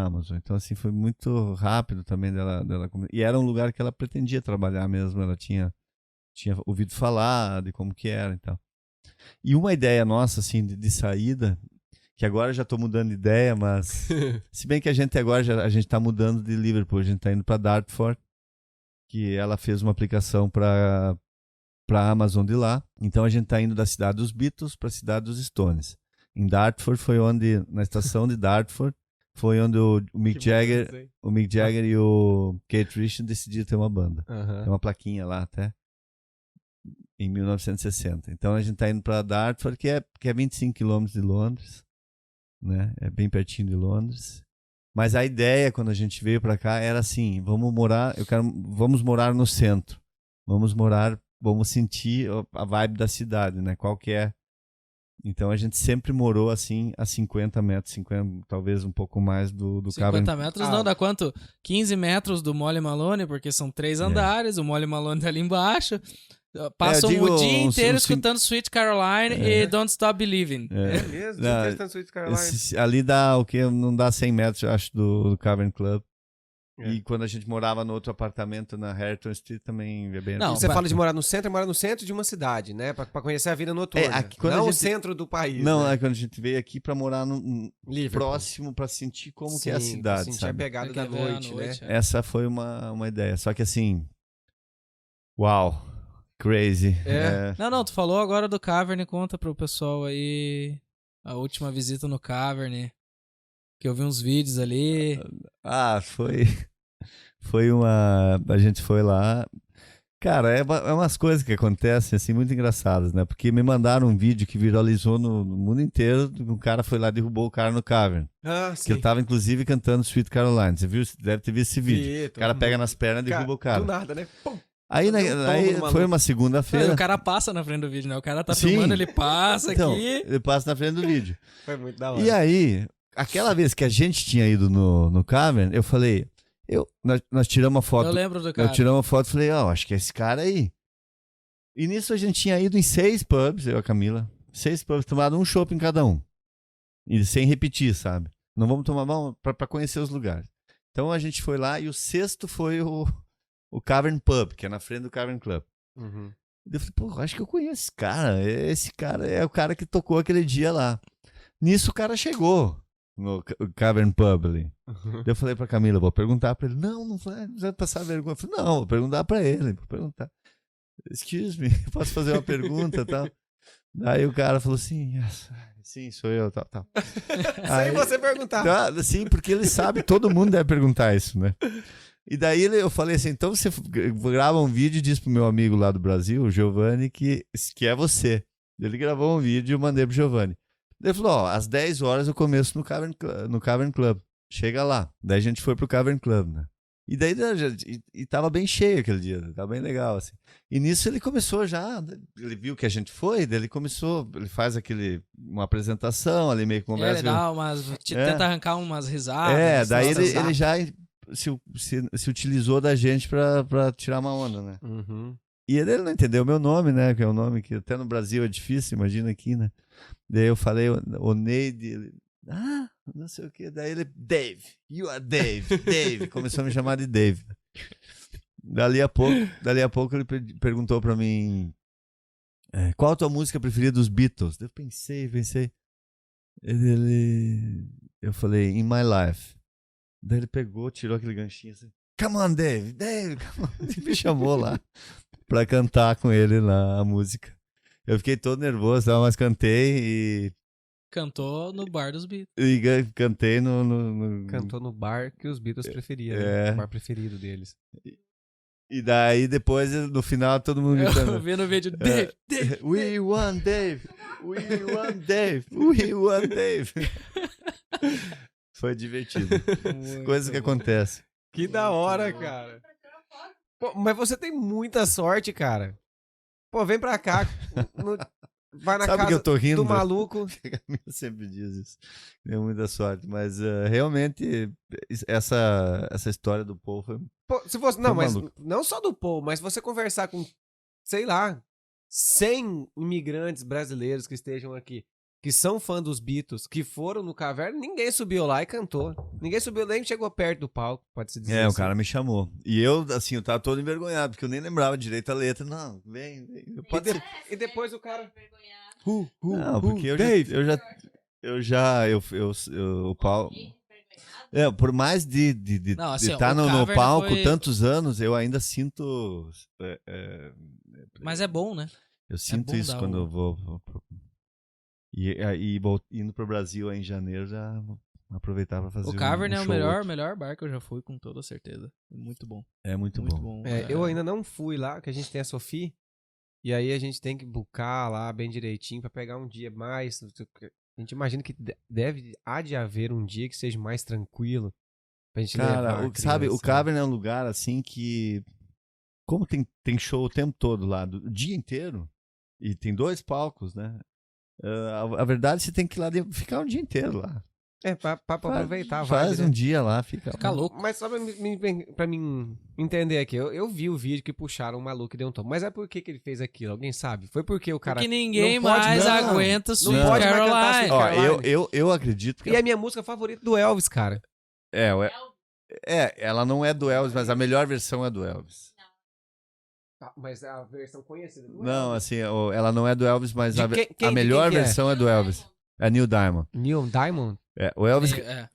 Amazon. Então assim, foi muito rápido também dela. E era um lugar que ela pretendia trabalhar mesmo. Ela tinha tinha ouvido falar de como que era e tal. E uma ideia nossa, assim, de saída, que agora eu já tô mudando de ideia, mas se bem que a gente agora, a gente tá mudando de Liverpool, a gente tá indo para Dartford, que ela fez uma aplicação para a Amazon de lá. Então a gente tá indo da cidade dos Beatles para a cidade dos Stones. Em Dartford foi onde, na estação de Dartford, foi onde o Mick Jagger e o Keith Richards decidiram ter uma banda. Aham. Tem uma plaquinha lá até, em 1960. Então a gente tá indo para Dartford, que é 25 quilômetros de Londres, né? É bem pertinho de Londres. Mas a ideia, quando a gente veio para cá, era assim: vamos morar no centro. Vamos sentir a vibe da cidade, né? Qual que é. Então a gente sempre morou assim a 50 metros, 50, talvez um pouco mais do 50 Cavern. metros não, dá quanto? 15 metros do Molly Malone, porque são 3 andares, o Molly Malone tá ali embaixo. Passam digo o dia inteiro uns escutando Sweet Caroline e Don't Stop Believing. É mesmo? Não, Testando Sweet Caroline. Ali dá o que? Não dá 100 metros, eu acho, do Cavern Club. É. E quando a gente morava no outro apartamento na Harrington Street também é bem... Não, Você fala de morar no centro de uma cidade, né? Pra conhecer a vida noturna. aqui, quando não a o gente- centro do país. Não, né? é quando a gente veio aqui pra morar Liverpool. próximo, pra sentir como que é a Sim, cidade, sentir sabe? a pegada da Quer ver à noite, né? noite, Essa foi uma ideia. Só que assim... Uau! Crazy. É. Não, tu falou agora do Cavern, conta pro pessoal aí a última visita no Cavern, que eu vi uns vídeos ali. Foi uma... A gente foi lá... Cara, é umas coisas que acontecem, assim, muito engraçadas, né? Porque me mandaram um vídeo que viralizou no mundo inteiro. Um cara foi lá e derrubou o cara no Cavern. Ah, Que eu tava, inclusive, cantando Sweet Caroline. Você viu? Deve ter visto esse vídeo. O cara pega nas pernas e derruba o cara. Do nada, né? Pum. Aí, Deu um tombo aí no maluco. foi uma Não, segunda-feira. e o cara passa na frente do vídeo, né? O cara tá Sim. filmando, ele passa Então, aqui. ele passa na frente do vídeo. Foi muito da hora. E aí, aquela vez que a gente tinha ido no Cavern, eu falei... Nós tiramos uma foto. Eu lembro do cara. Eu tirei uma foto e falei, acho que é esse cara aí. E nisso a gente tinha ido em 6 pubs, eu e a Camila. 6 pubs, tomado um chopp em cada um. E sem repetir, sabe? Não vamos tomar mal pra conhecer os lugares. Então a gente foi lá e o sexto foi o Cavern Pub, que é na frente do Cavern Club. Uhum. E eu falei, pô, acho que eu conheço esse cara. Esse cara é o cara que tocou aquele dia lá. Nisso o cara chegou no Cavern Pub ali. Uhum. Daí eu falei pra Camila, vou perguntar pra ele. Não vai passar vergonha. Eu falei, não, vou perguntar pra ele. Vou perguntar. Excuse me, posso fazer uma pergunta e tal? Daí o cara falou assim, sim, sou eu, tal. Sem você perguntar. Sim, porque ele sabe, todo mundo deve perguntar isso, né? E daí eu falei assim, então você grava um vídeo e diz pro meu amigo lá do Brasil, o Giovanni, que é você. Ele gravou um vídeo e eu mandei pro Giovanni. Ele falou, às 10 horas eu começo no Cavern Club. Chega lá. Daí a gente foi pro Cavern Club, né? E daí e tava bem cheio aquele dia, tava bem legal, assim. E nisso ele começou já, ele viu que a gente foi, daí ele faz uma apresentação ali, meio que conversa. Ele dá tenta arrancar umas risadas. Daí umas ele já se utilizou da gente pra tirar uma onda, né? Uhum. E ele não entendeu o meu nome, né? Que é um nome que até no Brasil é difícil, imagina aqui, né? Daí eu falei, o Neide, ele, não sei o que. Daí ele, Dave, you are Dave. Começou a me chamar de Dave. Dali a pouco ele perguntou pra mim, qual a tua música preferida dos Beatles? Eu pensei. Eu falei, In My Life. Daí ele pegou, tirou aquele ganchinho assim, come on, Dave, come on. E me chamou lá pra cantar com ele lá a música. Eu fiquei todo nervoso, mas cantei e... Cantou no bar dos Beatles. E cantei no... Cantou no bar que os Beatles preferiam, É. né? O bar preferido deles. E daí depois, no final, todo mundo Eu gritando... vi no vídeo, Dave. We want Dave! We want Dave! We want Dave! Foi divertido. Coisas que acontecem. Que da hora, cara. Pô, mas você tem muita sorte, cara. Pô, vem pra cá. Vai na Sabe que casa eu tô rindo? do maluco. A Camila sempre diz isso. Deu muita sorte. Mas realmente, essa história do Paul foi... Pô, se você, não, Foi mas maluco. não só do Paul, mas você conversar com, sei lá, 100 imigrantes brasileiros que estejam aqui, que são fã dos Beatles, que foram no Caverna, ninguém subiu lá e cantou. Ninguém subiu, nem chegou perto do palco, pode-se dizer o assim. cara me chamou. E eu, assim, eu tava todo envergonhado, porque eu nem lembrava direito a letra. Não, vem. Pode ser. E depois o cara... Não, porque o Paulo... por mais de Não, assim, estar o no Cavern palco foi- tantos anos, eu ainda sinto... Mas é bom, né? eu sinto bom isso dar quando eu vou... Indo pro Brasil aí em janeiro, já vou aproveitar pra fazer O Cavern é o show melhor bar que eu já fui, com toda certeza. Muito bom. É muito bom. Eu ainda não fui lá, que a gente tem a Sophie, e aí a gente tem que buscar lá bem direitinho pra pegar um dia mais. A gente imagina que há de haver um dia que seja mais tranquilo pra gente levar Cara, a sabe, criança, o Cavern é um lugar assim que, como tem show o tempo todo lá, o dia inteiro, e tem 2 palcos, né? A verdade, você tem que ir lá ficar um dia inteiro lá. Pra aproveitar a vibe, Faz né? um dia lá, fica louco. Mas só pra mim entender aqui, eu vi o vídeo que puxaram um maluco e deu um topo. Mas é por que ele fez aquilo? Alguém sabe? Foi porque o cara... Porque ninguém não pode- mais não, aguenta Sweet não pode mais cantar Caroline. Sweet Ó, Caroline. eu acredito que E é a minha música favorita do Elvis, cara. ela não é do Elvis, mas a melhor versão é do Elvis. Mas a versão conhecida do Não, assim, ela não é do Elvis, mas De quem a melhor que é? versão é do Elvis. É Neil Diamond. Neil Diamond?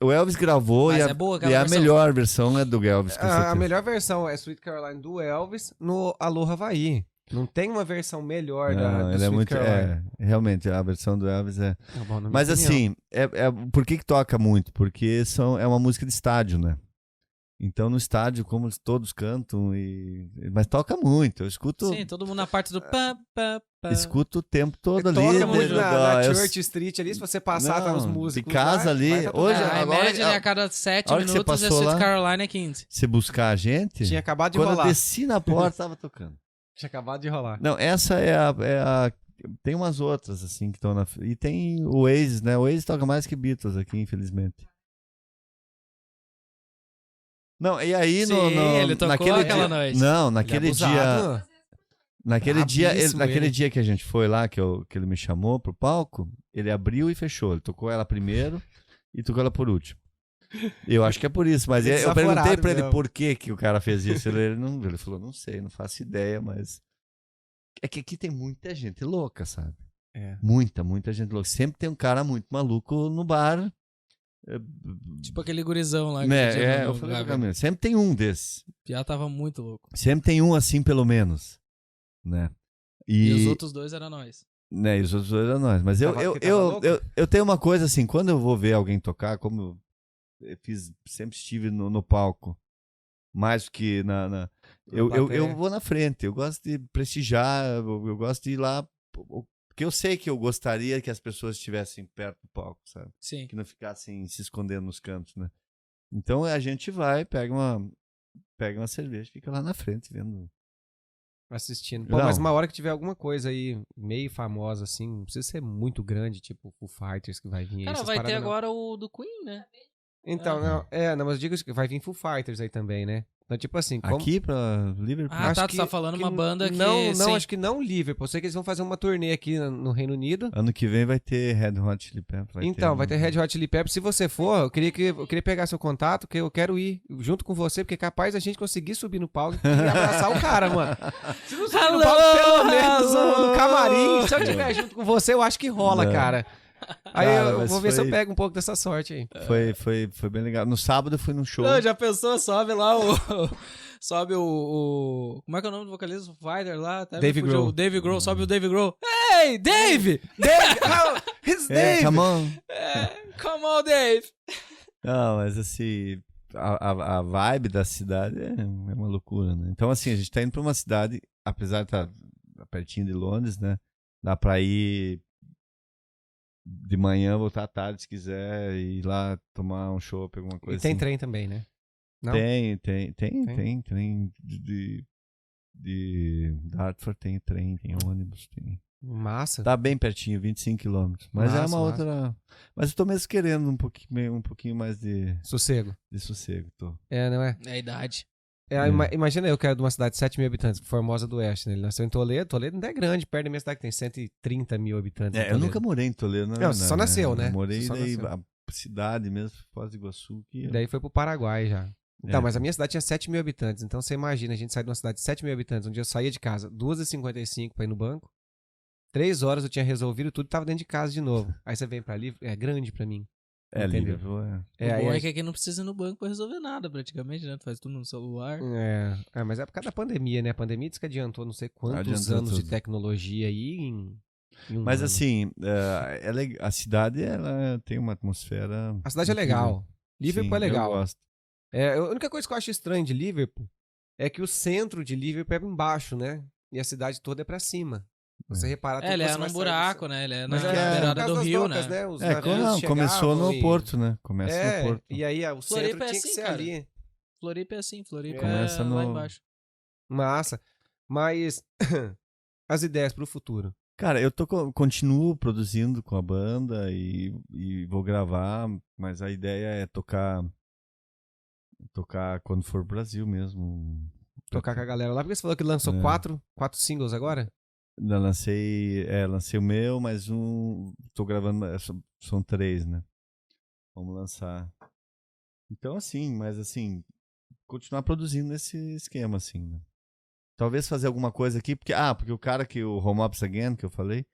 O Elvis gravou Mas e é boa aquela a versão. melhor versão é do Elvis, com A certeza. melhor versão é Sweet Caroline do Elvis no Aloha Hawaii. Não tem uma versão melhor do Não, ele é Sweet muito. Caroline. Realmente, a versão do Elvis é. Tá bom, na minha Mas opinião. assim, por que toca muito? Porque é uma música de estádio, né? Então no estádio, como todos cantam, mas toca muito. Eu escuto, Sim, todo mundo na parte do pá, pá, pá. escuto o tempo todo ali. Toca muito desde na eu- Church Street ali, se você passar, tá os Não, músicos. de casa lá, ali, vai tá hoje- tocando. Ah, agora- Imagine a cada 7 a hora que você minutos é passou Sweet lá- Caroline é 15. Você buscar a gente, Tinha acabado de quando eu rolar. desci na porta, tava tocando. Tinha acabado de rolar. Não, essa é a. Tem umas outras, assim, que estão na. E tem o Oasis, né? O Oasis toca mais que Beatles aqui, infelizmente. Não, e aí Sim, ele tocou naquele aquela dia, noite. Não, Ele é naquele dia. abusado. Naquele ele. dia que a gente foi lá, que ele me chamou pro palco, ele abriu e fechou. Ele tocou ela primeiro e tocou ela por último. Eu acho que é por isso, mas eu Desaforado perguntei pra ele mesmo. por que o cara fez isso. Ele falou, não sei, não faço ideia, mas. É que aqui tem muita gente louca, sabe? É. Muita gente louca. Sempre tem um cara muito maluco no bar. Tipo aquele gurizão lá. Que Né, tinha no eu falei pro Gabriel. Camilo, sempre tem um desses. Já tava muito louco. Sempre tem um assim, pelo menos. Né? E os outros 2 eram nós. Né, e os outros dois eram nós. Mas Tava louco? eu tenho uma coisa assim, quando eu vou ver alguém tocar, como eu sempre estive no palco, mais do que eu plateia. vou na frente, eu gosto de prestigiar, eu gosto de ir lá, porque eu sei que eu gostaria que as pessoas estivessem perto do palco, sabe? Sim. Que não ficassem se escondendo nos cantos, né? Então a gente vai, pega uma cerveja, fica lá na frente vendo. Assistindo. Pô, Não. mas uma hora que tiver alguma coisa aí meio famosa, assim, não precisa ser muito grande, tipo Foo Fighters que vai vir aí. Cara, essas vai ter paradas não. agora o do Queen, né? Então, não, mas eu digo que vai vir Foo Fighters aí também, né? Então, tipo assim, como... Aqui pra Liverpool. Ah, Acho tá, tu que- tá falando uma banda que... Não, sim. acho que não Liverpool. Eu sei que eles vão fazer uma turnê aqui no Reino Unido. Ano que vem vai ter Red Hot Chili Peppers. Vai ter Red Hot Chili Peppers. Se você for, eu queria pegar seu contato, que eu quero ir junto com você, porque é capaz a gente conseguir subir no palco e abraçar o cara, mano. Se não subir no palco, pelo menos no camarim, se eu estiver junto com você, eu acho que rola, Não. cara. Aí Cara, eu mas vou ver se eu foi- pego um pouco dessa sorte aí. Foi bem legal. No sábado eu fui num show. Não, já pensou? Sobe lá o... Sobe o... Como é que é o nome do vocalista? O Fighter lá? Até me Dave fugiu. Grohl. O Dave Grohl. Sobe o Dave Grohl. Hey, Dave! It's Come on. Come on, Dave! Não, mas assim, a vibe da cidade é uma loucura, né? Então, assim, a gente tá indo pra uma cidade, apesar de estar pertinho de Londres, né? Dá pra ir de manhã, voltar à tarde, se quiser, e ir lá tomar um chopp, alguma coisa E tem assim. trem também, né? Não? Tem. De Dartford tem trem, tem ônibus, tem. Massa. Tá bem pertinho, 25 quilômetros. Mas é Massa, uma massa. outra. Mas eu tô mesmo querendo um pouquinho mais de Sossego. sossego. Tô. É, não é? É a idade. Imagina eu que era de uma cidade de 7 mil habitantes, Formosa do Oeste, né? Ele nasceu em Toledo. Toledo não é grande, perto da minha cidade que tem 130 mil habitantes. em Eu Toledo. nunca morei em Toledo, Não, só nasceu, né? Eu morei Só daí nasceu. cidade mesmo, Foz do Iguaçu. Que E daí foi pro Paraguai já. Então, É. mas a minha cidade tinha 7 mil habitantes. Então você imagina, a gente sai de uma cidade de 7 mil habitantes, onde eu saía de casa 2h55 pra ir no banco. 3 horas eu tinha resolvido tudo e tava dentro de casa de novo. Aí você vem pra ali, é grande pra mim. Entendeu? Liverpool, O aí bom a é que aqui não precisa ir no banco pra resolver nada, praticamente, né? Tu faz tudo no celular. mas é por causa da pandemia, né? A pandemia diz que adiantou não sei quantos Adiantou anos de tudo. tecnologia aí em um Mas ano. assim, a cidade ela tem uma atmosfera. A cidade é incrível. legal. Liverpool Sim, é legal. Eu gosto. A única coisa que eu acho estranho de Liverpool é que o centro de Liverpool é embaixo, né? E a cidade toda é pra cima. Você reparar tudo Ele que é você vai num sair do buraco, né? Ele é na Mas Mas que é- por beirada causa do das rio, docas, né? Os Não, navios começou chegavam no e- Porto, né? Começa no Porto. E aí o centro Floripa é tinha que assim, ser cara. ali. Floripa é assim, Floripa Começa é lá no- embaixo. Massa. Mas as ideias pro futuro. Cara, eu continuo produzindo com a banda e vou gravar, mas a ideia é tocar quando for pro Brasil mesmo. Tocar com a galera lá. Porque você falou que lançou É. quatro singles agora? Ainda lancei o meu, mas tô gravando, são 3, né? Vamos lançar. Então, assim, continuar produzindo nesse esquema, assim, né? Talvez fazer alguma coisa aqui, porque o cara o Home Ops Again, que eu falei,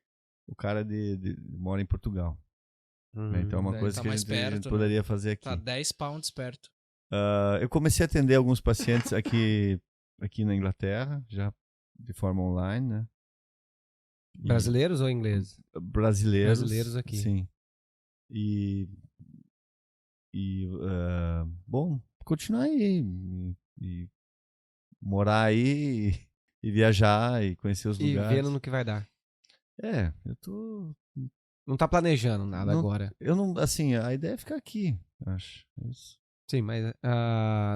o cara mora em Portugal. Né? Então é uma daí coisa tá que a mais gente perto, né? poderia fazer aqui. Tá 10 pounds perto. Eu comecei a atender alguns pacientes aqui na Inglaterra, já de forma online, né? E Brasileiros ou ingleses? brasileiros. Brasileiros aqui. Sim. Bom, continuar aí. E morar aí e viajar e conhecer os E lugares. vendo no que vai dar. Eu tô. Não tá planejando nada Não- agora. Eu não. Assim, a ideia é ficar aqui, acho. Isso. Sim, mas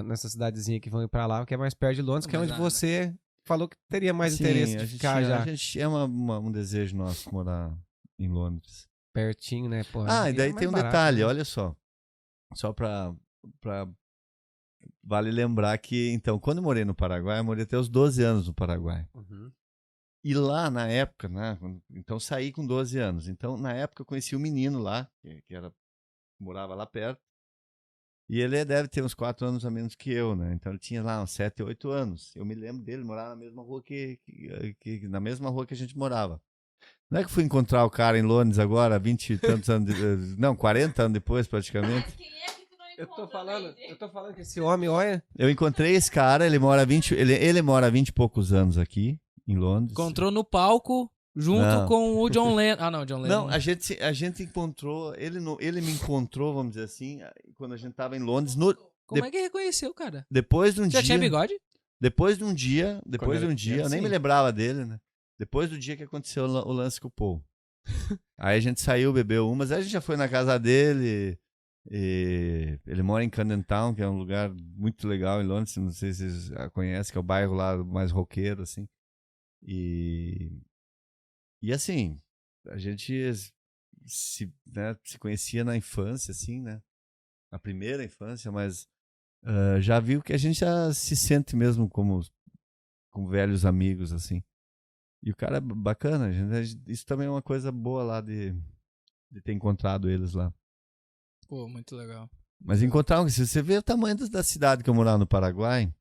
nessa cidadezinha que vão ir pra lá, que é mais perto de Londres, que é Mas onde você falou que teria mais Sim, interesse a de gente ficar tinha- já A gente é um desejo nosso morar em Londres. pertinho, né? Porra, E daí é tem mais um barato, detalhe, né? olha só. Só vale lembrar que, então, quando eu morei no Paraguai, eu morei até os 12 anos no Paraguai. Uhum. E lá, na época, né? Então, saí com 12 anos. Então, na época, eu conheci um menino lá, que morava lá perto. E ele deve ter uns 4 anos a menos que eu, né? Então, ele tinha lá uns 7, 8 anos. Eu me lembro dele morar na mesma rua na mesma rua que a gente morava. Não é que fui encontrar o cara em Londres agora, 20 e tantos anos, não, 40 anos depois, praticamente. Quem é que tu não Eu tô encontra, falando David? que esse homem, olha. Eu encontrei esse cara, ele mora 20 e poucos anos aqui, em Londres. Encontrou no palco junto Não. com o John Lennon. Não, John Lennon. Não, a gente encontrou, ele me encontrou, vamos dizer assim, quando a gente tava em Londres, Como é que reconheceu, cara? depois de um Já dia. tinha bigode? Depois de um dia, eu nem sim. me lembrava dele, né? Depois do dia que aconteceu o lance com o Paul. Aí a gente saiu, bebeu umas, aí a gente já foi na casa dele. E ele mora em Camden Town, que é um lugar muito legal em Londres, não sei se vocês conhecem, que é o bairro lá mais roqueiro, assim. E assim, a gente se conhecia na infância, assim, né? Na primeira infância, mas já viu que a gente já se sente mesmo como velhos amigos, assim. E o cara é bacana, isso também é uma coisa boa lá de ter encontrado eles lá. Pô, muito legal. Mas encontrar, se você vê o tamanho da cidade que eu morava no Paraguai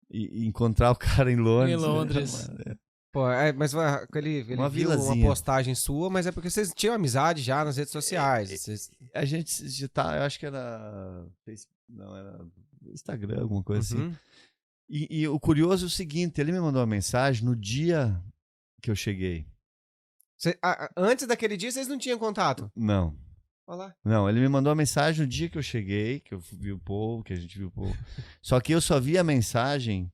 e encontrar o cara em Londres. Em Londres. Né? Pô, mas ele Uma viu uma vilazinha. postagem sua, mas é porque vocês tinham amizade já nas redes sociais. A gente já tá, eu acho que era era Instagram, alguma coisa assim. Uhum. E o curioso é o seguinte, ele me mandou uma mensagem no dia que eu cheguei. Antes daquele dia, vocês não tinham contato? Não. Olha lá. Não, ele me mandou uma mensagem no dia que eu cheguei, que eu vi o Paul, que a gente viu o Paul. Só que eu só vi a mensagem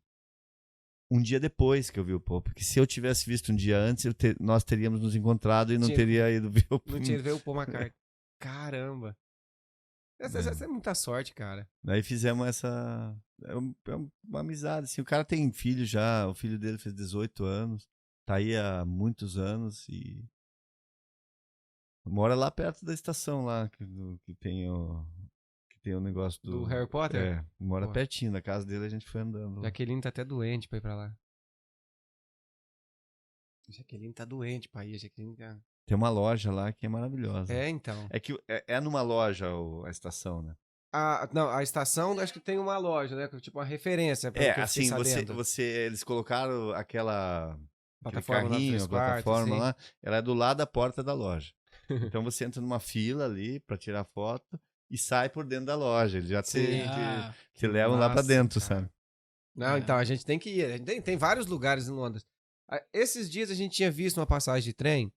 um dia depois que eu vi o Paul. Porque se eu tivesse visto um dia antes, nós teríamos nos encontrado e não teria ido ver o Paul. Não tinha ido ver o Paul McCartney. Caramba. Essa é muita sorte, cara. Daí fizemos essa... É uma amizade, assim. O cara tem filho já, o filho dele fez 18 anos. Tá aí há muitos anos e... Mora lá perto da estação lá, que tem o negócio Do Harry Potter? Mora Pô. pertinho da casa dele, a gente foi andando. Jaqueline tá até doente pra ir pra lá. Jaqueline tá doente pra ir. Jaqueline tá... Tem uma loja lá que é maravilhosa. É, então. É que é numa loja a estação, né? Não, a estação acho que tem uma loja, né? Tipo uma referência. Pelo que eu fiquei Assim, sabendo. eles colocaram aquele Plataforma lá, carrinho, 3 a quartos, plataforma sim. lá, ela é do lado da porta da loja. Então você entra numa fila ali pra tirar foto e sai por dentro da loja. Eles já Sim. te levam lá pra Massa, dentro, cara. sabe? Não, É. então, a gente tem que ir. A gente tem vários lugares em Londres. Esses dias a gente tinha visto uma passagem de trem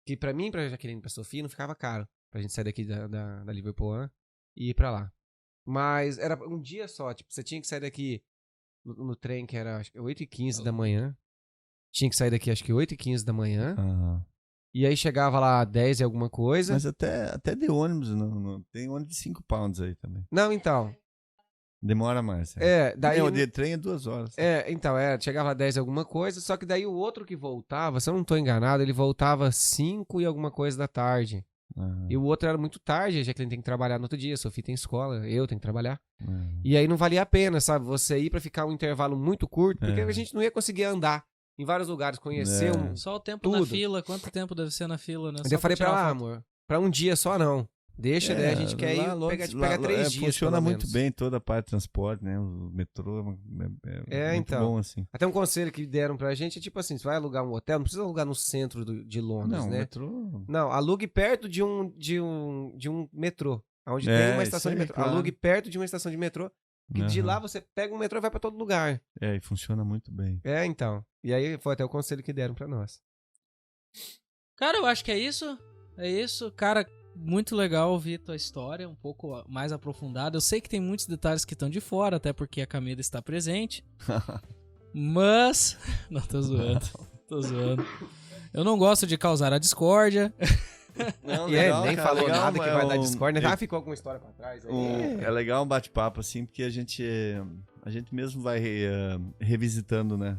que pra mim, pra Jaqueline e pra Sofia, não ficava caro. Pra gente sair daqui da Liverpool, né, e ir pra lá. Mas era um dia só. Tipo, você tinha que sair daqui no trem, que era acho que 8h15 da manhã. Tinha que sair daqui acho que 8h15 da manhã. Ah. E aí chegava lá 10 e alguma coisa. Mas até de ônibus, não, tem ônibus de 5 pounds aí também. Não, então. Demora mais. Daí... O de trem é 2 horas. Então, chegava a 10 e alguma coisa, só que daí o outro que voltava, se eu não tô enganado, ele voltava 5 e alguma coisa da tarde. Ah, E o outro era muito tarde, já que ele tem que trabalhar no outro dia, a Sofia tem escola, eu tenho que trabalhar. ah. E aí não valia a pena, sabe, você ir pra ficar um intervalo muito curto, porque É. a gente não ia conseguir andar em vários lugares, conhecer É. um... Só o tempo na Tudo. fila, quanto tempo deve ser na fila, né? Daí Só eu falei pra tirar ela, foto. amor, pra um dia só não. Deixa, daí a gente quer ir, pega 3 dias, Funciona pelo muito menos. bem toda a parte de transporte, né? O metrô é muito então. bom, assim. Até um conselho que deram pra gente é tipo assim, você vai alugar um hotel, não precisa alugar no centro de Londres, Não, o né? metrô... Não, alugue perto de um metrô. Onde É, tem uma estação isso de aí, metrô. claro. Alugue perto de uma estação de metrô. Que de Aham. lá você pega um metrô e vai pra todo lugar. E funciona muito bem. Então. E aí foi até o conselho que deram pra nós. Cara, eu acho que é isso. É isso. Cara, muito legal ouvir tua história, um pouco mais aprofundada. Eu sei que tem muitos detalhes que estão de fora, até porque a Camila está presente. Mas... Não, tô zoando. Tô zoando. Eu não gosto de causar a discórdia. Não, E ele nem falou nada que vai dar Discord, né? Ficou alguma história pra trás aí. É legal um bate-papo, assim, porque a gente mesmo vai revisitando, né,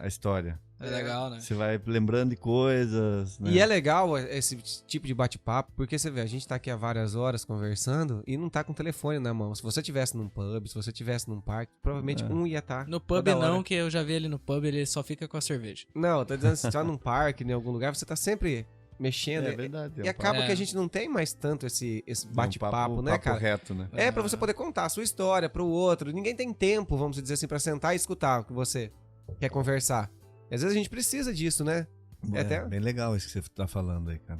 a história. É legal, né? Você vai lembrando de coisas, né? E é legal esse tipo de bate-papo, porque você vê, a gente tá aqui há várias horas conversando e não tá com o telefone na mão. Se você tivesse num pub, se você tivesse num parque, provavelmente um ia estar. No pub não, que eu já vi ele no pub, ele só fica com a cerveja. Não, tô dizendo, se você tá num parque, em algum lugar, você tá sempre mexendo. É verdade. E acaba que a gente não tem mais tanto esse bate-papo, né, papo cara? reto, né? É pra você poder contar a sua história pro outro. Ninguém tem tempo, vamos dizer assim, pra sentar e escutar o que você quer conversar. E às vezes a gente precisa disso, né? É bem legal isso que você tá falando aí, cara.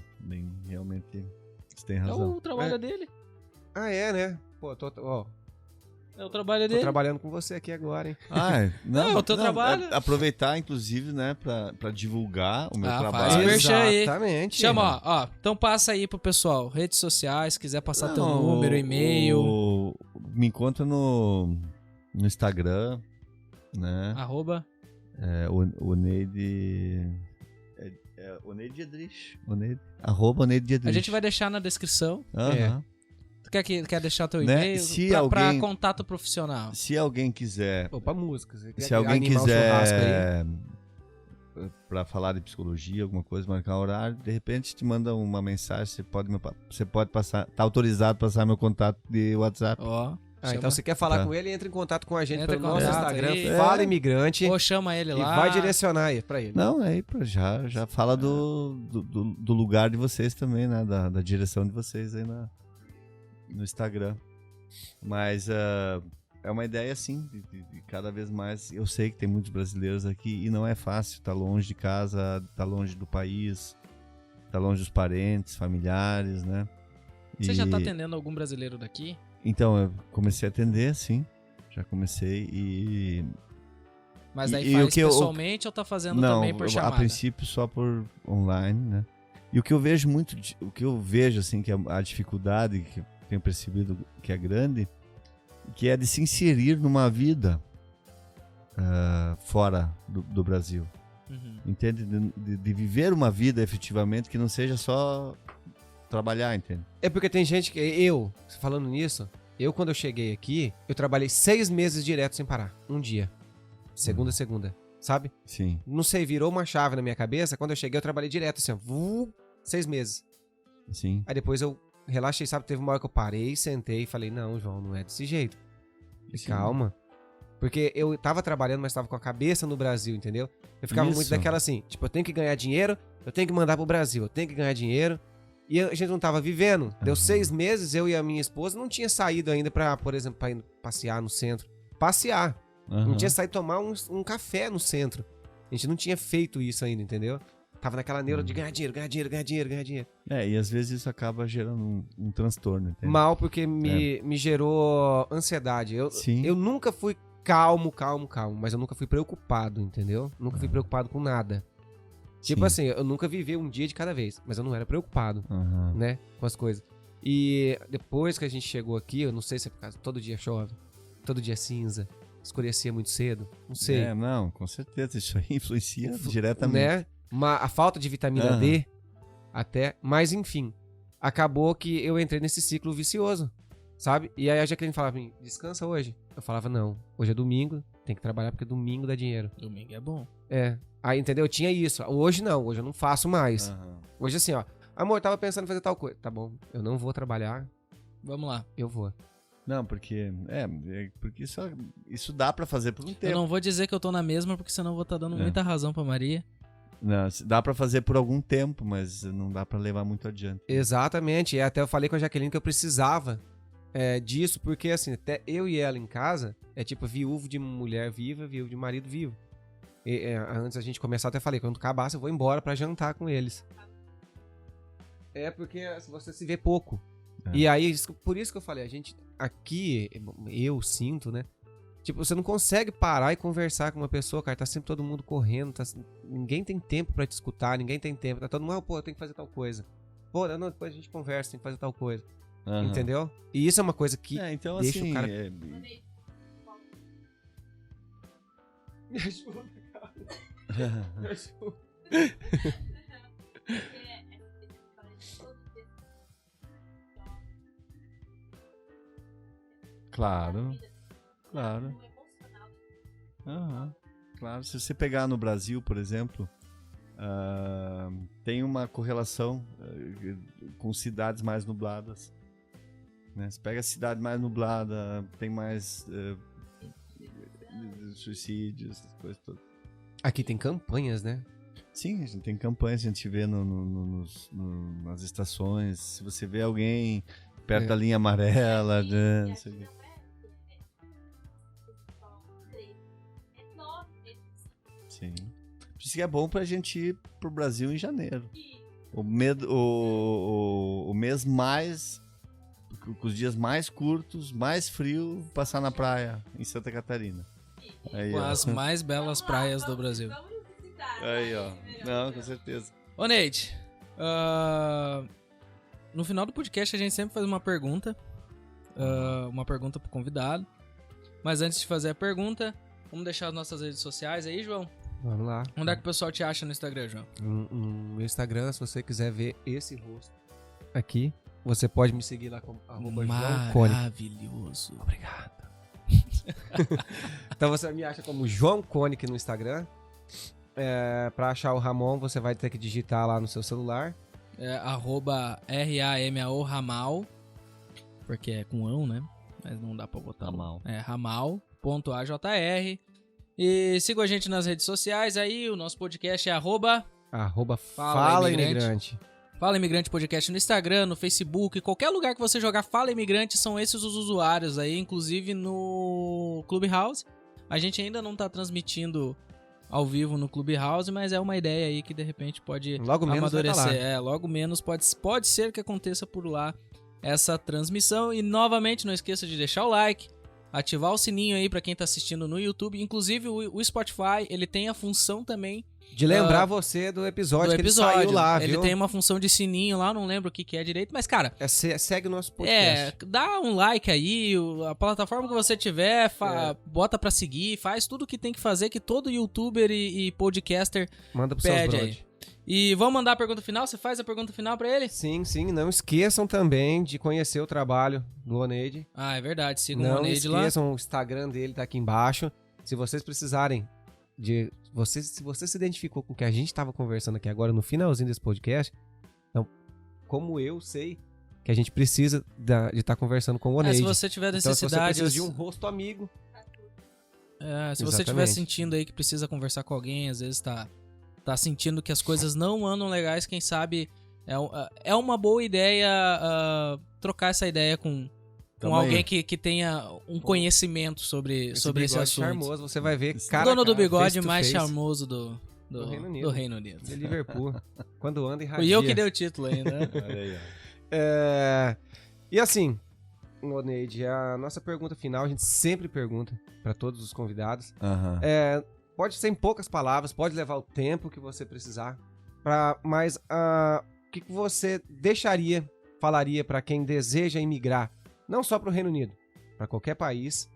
Realmente, você tem razão. É o trabalho dele. Né? Pô, É o trabalho tô dele. trabalhando com você aqui agora, hein? Não, o teu trabalho. Aproveitar, inclusive, né, pra divulgar o meu Faz trabalho. merchan aí. Exatamente. Chama, ó. Então passa aí pro pessoal. Redes sociais, quiser passar teu número, e-mail. Me encontra no Instagram, né? @ O Neide... o Neide Edrich. @ Neide Edrich. A gente vai deixar na descrição. Aham. Tu quer deixar teu Né? e-mail Se pra alguém- contato profissional? Se alguém quiser... Pô, pra música. Se alguém animar o churrasco aí. quiser pra falar de psicologia, alguma coisa, marcar um horário, de repente te manda uma mensagem, você pode passar, tá autorizado a passar meu contato de WhatsApp. Ó. Então você quer falar Tá. com ele, entra em contato com a gente Entra pelo em nosso contato Instagram, aí. Fala Imigrante, Ou chama ele e lá. vai direcionar aí pra ele. Não, aí já fala do lugar de vocês também, né? Da direção de vocês aí no Instagram. Mas é uma ideia assim, de cada vez mais. Eu sei que tem muitos brasileiros aqui e não é fácil, tá longe de casa, tá longe do país, tá longe dos parentes, familiares, né? Você já tá atendendo algum brasileiro daqui? Então, eu comecei a atender, sim. Já comecei e... Mas daí E faz o que eu- pessoalmente ou tá fazendo também por a chamada? princípio só por online, né? E o que eu vejo o que eu vejo, assim, que é a dificuldade que eu tenho percebido que é grande, que é de se inserir numa vida fora do Brasil. Uhum. Entende? De viver uma vida efetivamente que não seja só trabalhar, entende? É porque tem gente que... falando nisso, quando eu cheguei aqui, eu trabalhei 6 meses direto sem parar. Um dia. Segunda a segunda. Sabe? Sim. Não sei, virou uma chave na minha cabeça. Quando eu cheguei, eu trabalhei direto, assim, ó. 6 meses. Sim. Aí depois eu relaxei, sabe? Teve uma hora que eu parei, sentei e falei, não, João, não é desse jeito. Sim. Calma. Porque eu tava trabalhando, mas tava com a cabeça no Brasil, entendeu? Eu ficava muito Isso. daquela assim, tipo, eu tenho que ganhar dinheiro, eu tenho que mandar pro Brasil, eu tenho que ganhar dinheiro. E a gente não tava vivendo. Deu 6 meses, eu e a minha esposa não tinha saído ainda pra, por exemplo, pra ir passear no centro. Passear. Não tinha saído tomar um café no centro. A gente não tinha feito isso ainda, entendeu? Tava naquela neura de ganhar dinheiro, ganhar dinheiro, ganhar dinheiro, ganhar dinheiro. E às vezes isso acaba gerando um transtorno, entendeu? Mal, porque me gerou ansiedade. Sim. Eu nunca fui calmo, mas eu nunca fui preocupado, entendeu? Nunca fui preocupado com nada. Tipo Sim. assim, eu nunca vivi um dia de cada vez, mas eu não era preocupado, Aham. né, com as coisas. E depois que a gente chegou aqui, eu não sei se é por causa, todo dia chove, todo dia é cinza, escurecia muito cedo, não sei. Não, com certeza. Isso aí influencia diretamente. Né? A falta de vitamina Aham. D, até, mas enfim, acabou que eu entrei nesse ciclo vicioso, sabe? E aí a Jaqueline falava pra mim, descansa hoje. Eu falava, não, hoje é domingo, tem que trabalhar porque domingo dá dinheiro. Domingo é bom. Aí, entendeu? Eu tinha isso. Hoje não, hoje eu não faço mais. Aham. Hoje assim, ó, amor, tava pensando em fazer tal coisa. Tá bom, eu não vou trabalhar, Vamos lá. eu vou. Não, porque porque isso dá pra fazer por um Eu tempo. não vou dizer que eu tô na mesma, porque senão eu vou estar dando muita razão pra Maria. Não, dá pra fazer por algum tempo, mas não dá pra levar muito adiante. Exatamente, e até eu falei com a Jaqueline que eu precisava disso, porque assim, até eu e ela em casa, é tipo viúvo de mulher viva, viúvo de marido vivo. Antes da gente começar, eu até falei, quando acabasse eu vou embora pra jantar com eles. Porque você se vê pouco. E aí, por isso que eu falei, a gente aqui, eu sinto, né? Tipo, você não consegue parar e conversar com uma pessoa, cara. Tá sempre todo mundo correndo, ninguém tem tempo pra te escutar, ninguém tem tempo. Tá todo mundo, pô, eu tenho que fazer tal coisa. Pô, não, depois a gente conversa, tem que fazer tal coisa. Aham. Entendeu? E isso é uma coisa que Então deixa assim, o cara... Me ajuda, cara. Me ajuda. Claro. Aham. Claro, se você pegar no Brasil, por exemplo, tem uma correlação com cidades mais nubladas. Né? Você pega a cidade mais nublada, tem mais suicídios, essas coisas todas. Aqui tem campanhas, né? Sim, a gente tem campanhas, a gente vê nas estações. Se você vê alguém perto da linha amarela, não sei o quê. Sim. Por isso que é bom pra gente ir pro Brasil em janeiro. O mês mais... Com os dias mais curtos, mais frio, passar na praia em Santa Catarina. Aí, Com ó. as mais belas praias do Brasil. Aí, ó. Não, com certeza. Ô, Neide, no final do podcast a gente sempre faz uma pergunta pro convidado. Mas antes de fazer a pergunta, vamos deixar as nossas redes sociais aí, João? Vamos lá. Onde é que o pessoal te acha no Instagram, João? No Instagram, se você quiser ver esse rosto aqui, você pode me seguir lá como @JoãoCone. Maravilhoso. Obrigado. Então você me acha como João Conic no Instagram. Pra achar o Ramon, você vai ter que digitar lá no seu celular. @RAMAO Ramal. Porque é com ão, né? Mas não dá pra botar. Ramal. Ramal.ajr. E sigam a gente nas redes sociais aí. O nosso podcast é @Fala Imigrante. Fala Imigrante Podcast no Instagram, no Facebook, qualquer lugar que você jogar Fala Imigrante, são esses os usuários aí, inclusive no Clubhouse. A gente ainda não tá transmitindo ao vivo no Clubhouse, mas é uma ideia aí que de repente pode Logo menos vai tá amadurecer. lá. Logo menos pode ser que aconteça por lá essa transmissão. E novamente, não esqueça de deixar o like, ativar o sininho aí pra quem tá assistindo no YouTube. Inclusive o Spotify, ele tem a função também De lembrar você do episódio que ele saiu lá, viu? Ele tem uma função de sininho lá, não lembro o que é direito, mas cara, segue o nosso podcast. dá um like aí, a plataforma que você tiver, bota pra seguir, faz tudo o que tem que fazer, que todo youtuber e podcaster Manda pro seus pede aí. brother. E vamos mandar a pergunta final? Você faz a pergunta final pra ele? Sim. Não esqueçam também de conhecer o trabalho do Oneide. Ah, é verdade, sigam o Não Oneide lá. esqueçam, o Instagram dele tá aqui embaixo. Se vocês precisarem se você se identificou com o que a gente estava conversando aqui agora no finalzinho desse podcast, então, como eu sei que a gente precisa de estar conversando com o Oneide. Se você tiver Então, se você necessidade... precisa de um rosto amigo, Se você estiver Exatamente. sentindo aí que precisa conversar com alguém, às vezes tá sentindo que as coisas não andam legais, quem sabe é uma boa ideia trocar essa ideia com Tamo alguém aí. que tenha um conhecimento sobre esse bigode assunto. charmoso, você vai ver cara O dono a do cara, bigode face to mais face, charmoso do Reino Unido. de Liverpool. Quando anda, irradia. Fui eu que dei o título ainda. Olha aí, ó. E assim, Neide, a nossa pergunta final, a gente sempre pergunta para todos os convidados. Aham. Pode ser em poucas palavras, pode levar o tempo que você precisar, mas o que você falaria para quem deseja imigrar, não só para o Reino Unido, para qualquer país,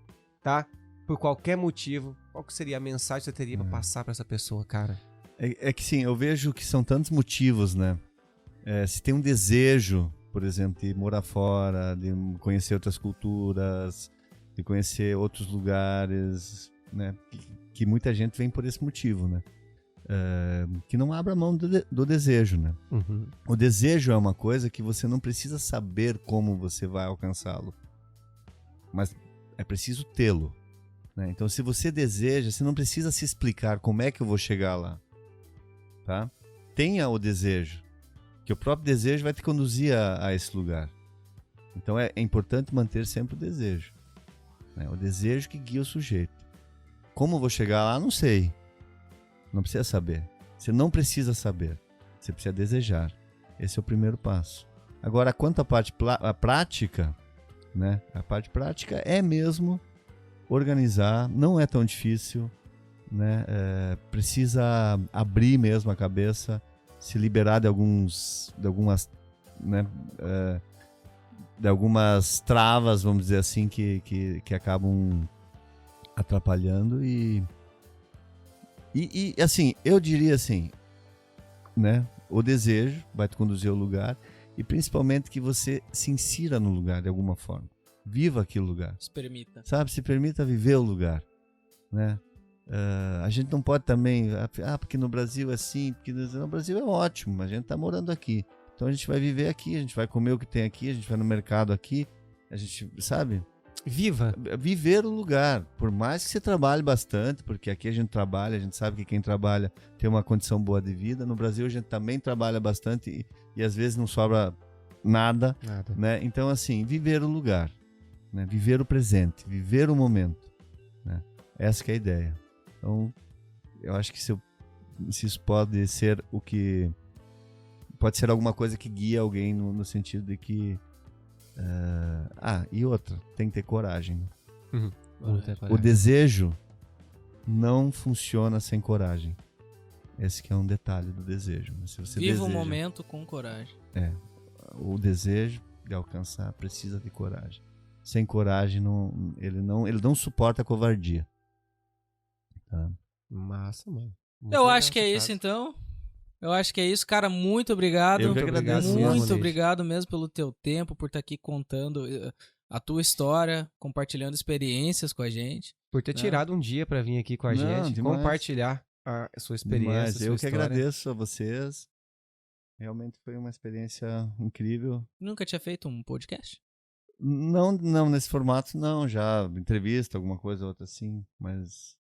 tá? Por qualquer motivo, qual que seria a mensagem que você teria para passar para essa pessoa, cara? É que sim, eu vejo que são tantos motivos, né? Se tem um desejo, por exemplo, de morar fora, de conhecer outras culturas, de conhecer outros lugares, né? Que muita gente vem por esse motivo, né? Que não abra mão do desejo, né? Uhum. O desejo é uma coisa que você não precisa saber como você vai alcançá-lo, mas é preciso tê-lo, né? Então, se você deseja, você não precisa se explicar como é que eu vou chegar lá, tá? Tenha o desejo, que o próprio desejo vai te conduzir a esse lugar. Então, é importante manter sempre o desejo, né? O desejo que guia o sujeito. Como eu vou chegar lá, não sei. Não precisa saber. Você não precisa saber. Você precisa desejar. Esse é o primeiro passo. Agora, quanto à parte prática, né? A parte prática é mesmo organizar. Não é tão difícil, né? Precisa abrir mesmo a cabeça, se liberar de algumas, né? De algumas travas, vamos dizer assim, que acabam atrapalhando e assim, eu diria assim, né? O desejo vai te conduzir ao lugar e principalmente que você se insira no lugar de alguma forma. Viva aquele lugar. Se permita. Sabe? Se permita viver o lugar, né? A gente não pode também... porque no Brasil é assim, porque no Brasil é ótimo, a gente tá morando aqui. Então a gente vai viver aqui, a gente vai comer o que tem aqui, a gente vai no mercado aqui, a gente, sabe? Viver o lugar, por mais que você trabalhe bastante, porque aqui a gente trabalha, a gente sabe que quem trabalha tem uma condição boa de vida. No Brasil a gente também trabalha bastante e às vezes não sobra nada. Né? Então assim, viver o lugar, né? Viver o presente, viver o momento, né? Essa que é a ideia. Então, eu acho que se isso pode ser o que... Pode ser alguma coisa que guia alguém no sentido de que... e outra, tem que ter coragem. Né? Uhum. O desejo não funciona sem coragem. Esse que é um detalhe do desejo. Né? Se você Viva o deseja, momento com coragem. o desejo de alcançar precisa de coragem. Sem coragem, ele não suporta a covardia. Tá? Massa, mano. Eu acho que é isso, então. Eu acho que é isso, cara. Muito obrigado. Eu que agradeço. Muito obrigado mesmo pelo teu tempo, por estar aqui contando a tua história, compartilhando experiências com a gente. Por ter tirado um dia pra vir aqui com a gente, demais. compartilhar a sua experiência, Mas sua eu história. que agradeço a vocês. Realmente foi uma experiência incrível. Nunca tinha feito um podcast? Não nesse formato, não. Já entrevista, alguma coisa ou outra assim, mas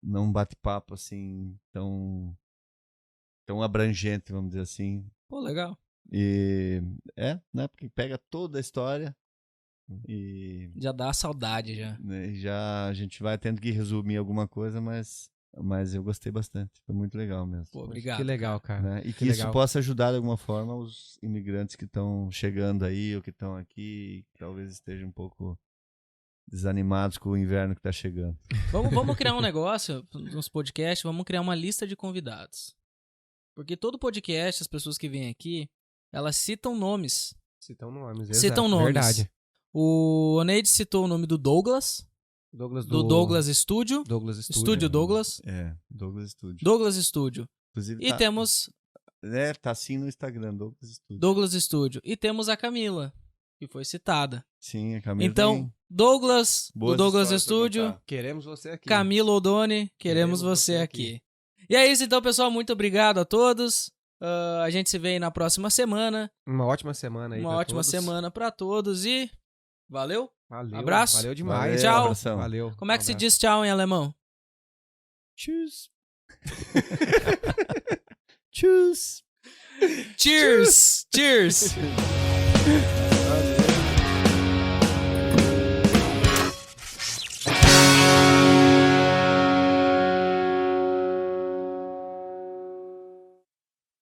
não um bate-papo assim tão abrangente, vamos dizer assim. Pô, legal. E né? Porque pega toda a história e Já dá saudade, já. né, já a gente vai tendo que resumir alguma coisa, mas eu gostei bastante. Foi muito legal mesmo. Pô, obrigado. Que legal, cara. Né? E Que que isso legal. possa ajudar de alguma forma os imigrantes que estão chegando aí ou que estão aqui, que talvez estejam um pouco desanimados com o inverno que está chegando. Vamos criar um negócio nos podcasts, vamos criar uma lista de convidados. Porque todo podcast, as pessoas que vêm aqui, elas citam nomes. Citam nomes, Citam nomes. Verdade. O Oneide citou o nome do Douglas, do Douglas Studio. Douglas Estúdio Douglas. Douglas Studio. Douglas Studio. Inclusive, E temos tá assim no Instagram, Douglas Studio. Douglas Studio. E temos a Camila, que foi citada. Sim, a Camila Então, tem Douglas, do boas Douglas histórias pra Studio, contar. Queremos você aqui. Camila Odoni, queremos você aqui. E é isso então, pessoal. Muito obrigado a todos. A gente se vê aí na próxima semana. Uma ótima semana aí Uma pra ótima todos. semana pra todos e valeu! Valeu. Abraço. Valeu demais. Tchau. Abração. Valeu. Como é que se Abraço. diz tchau em alemão? Tschüss. Tschüss. Cheers! Cheers!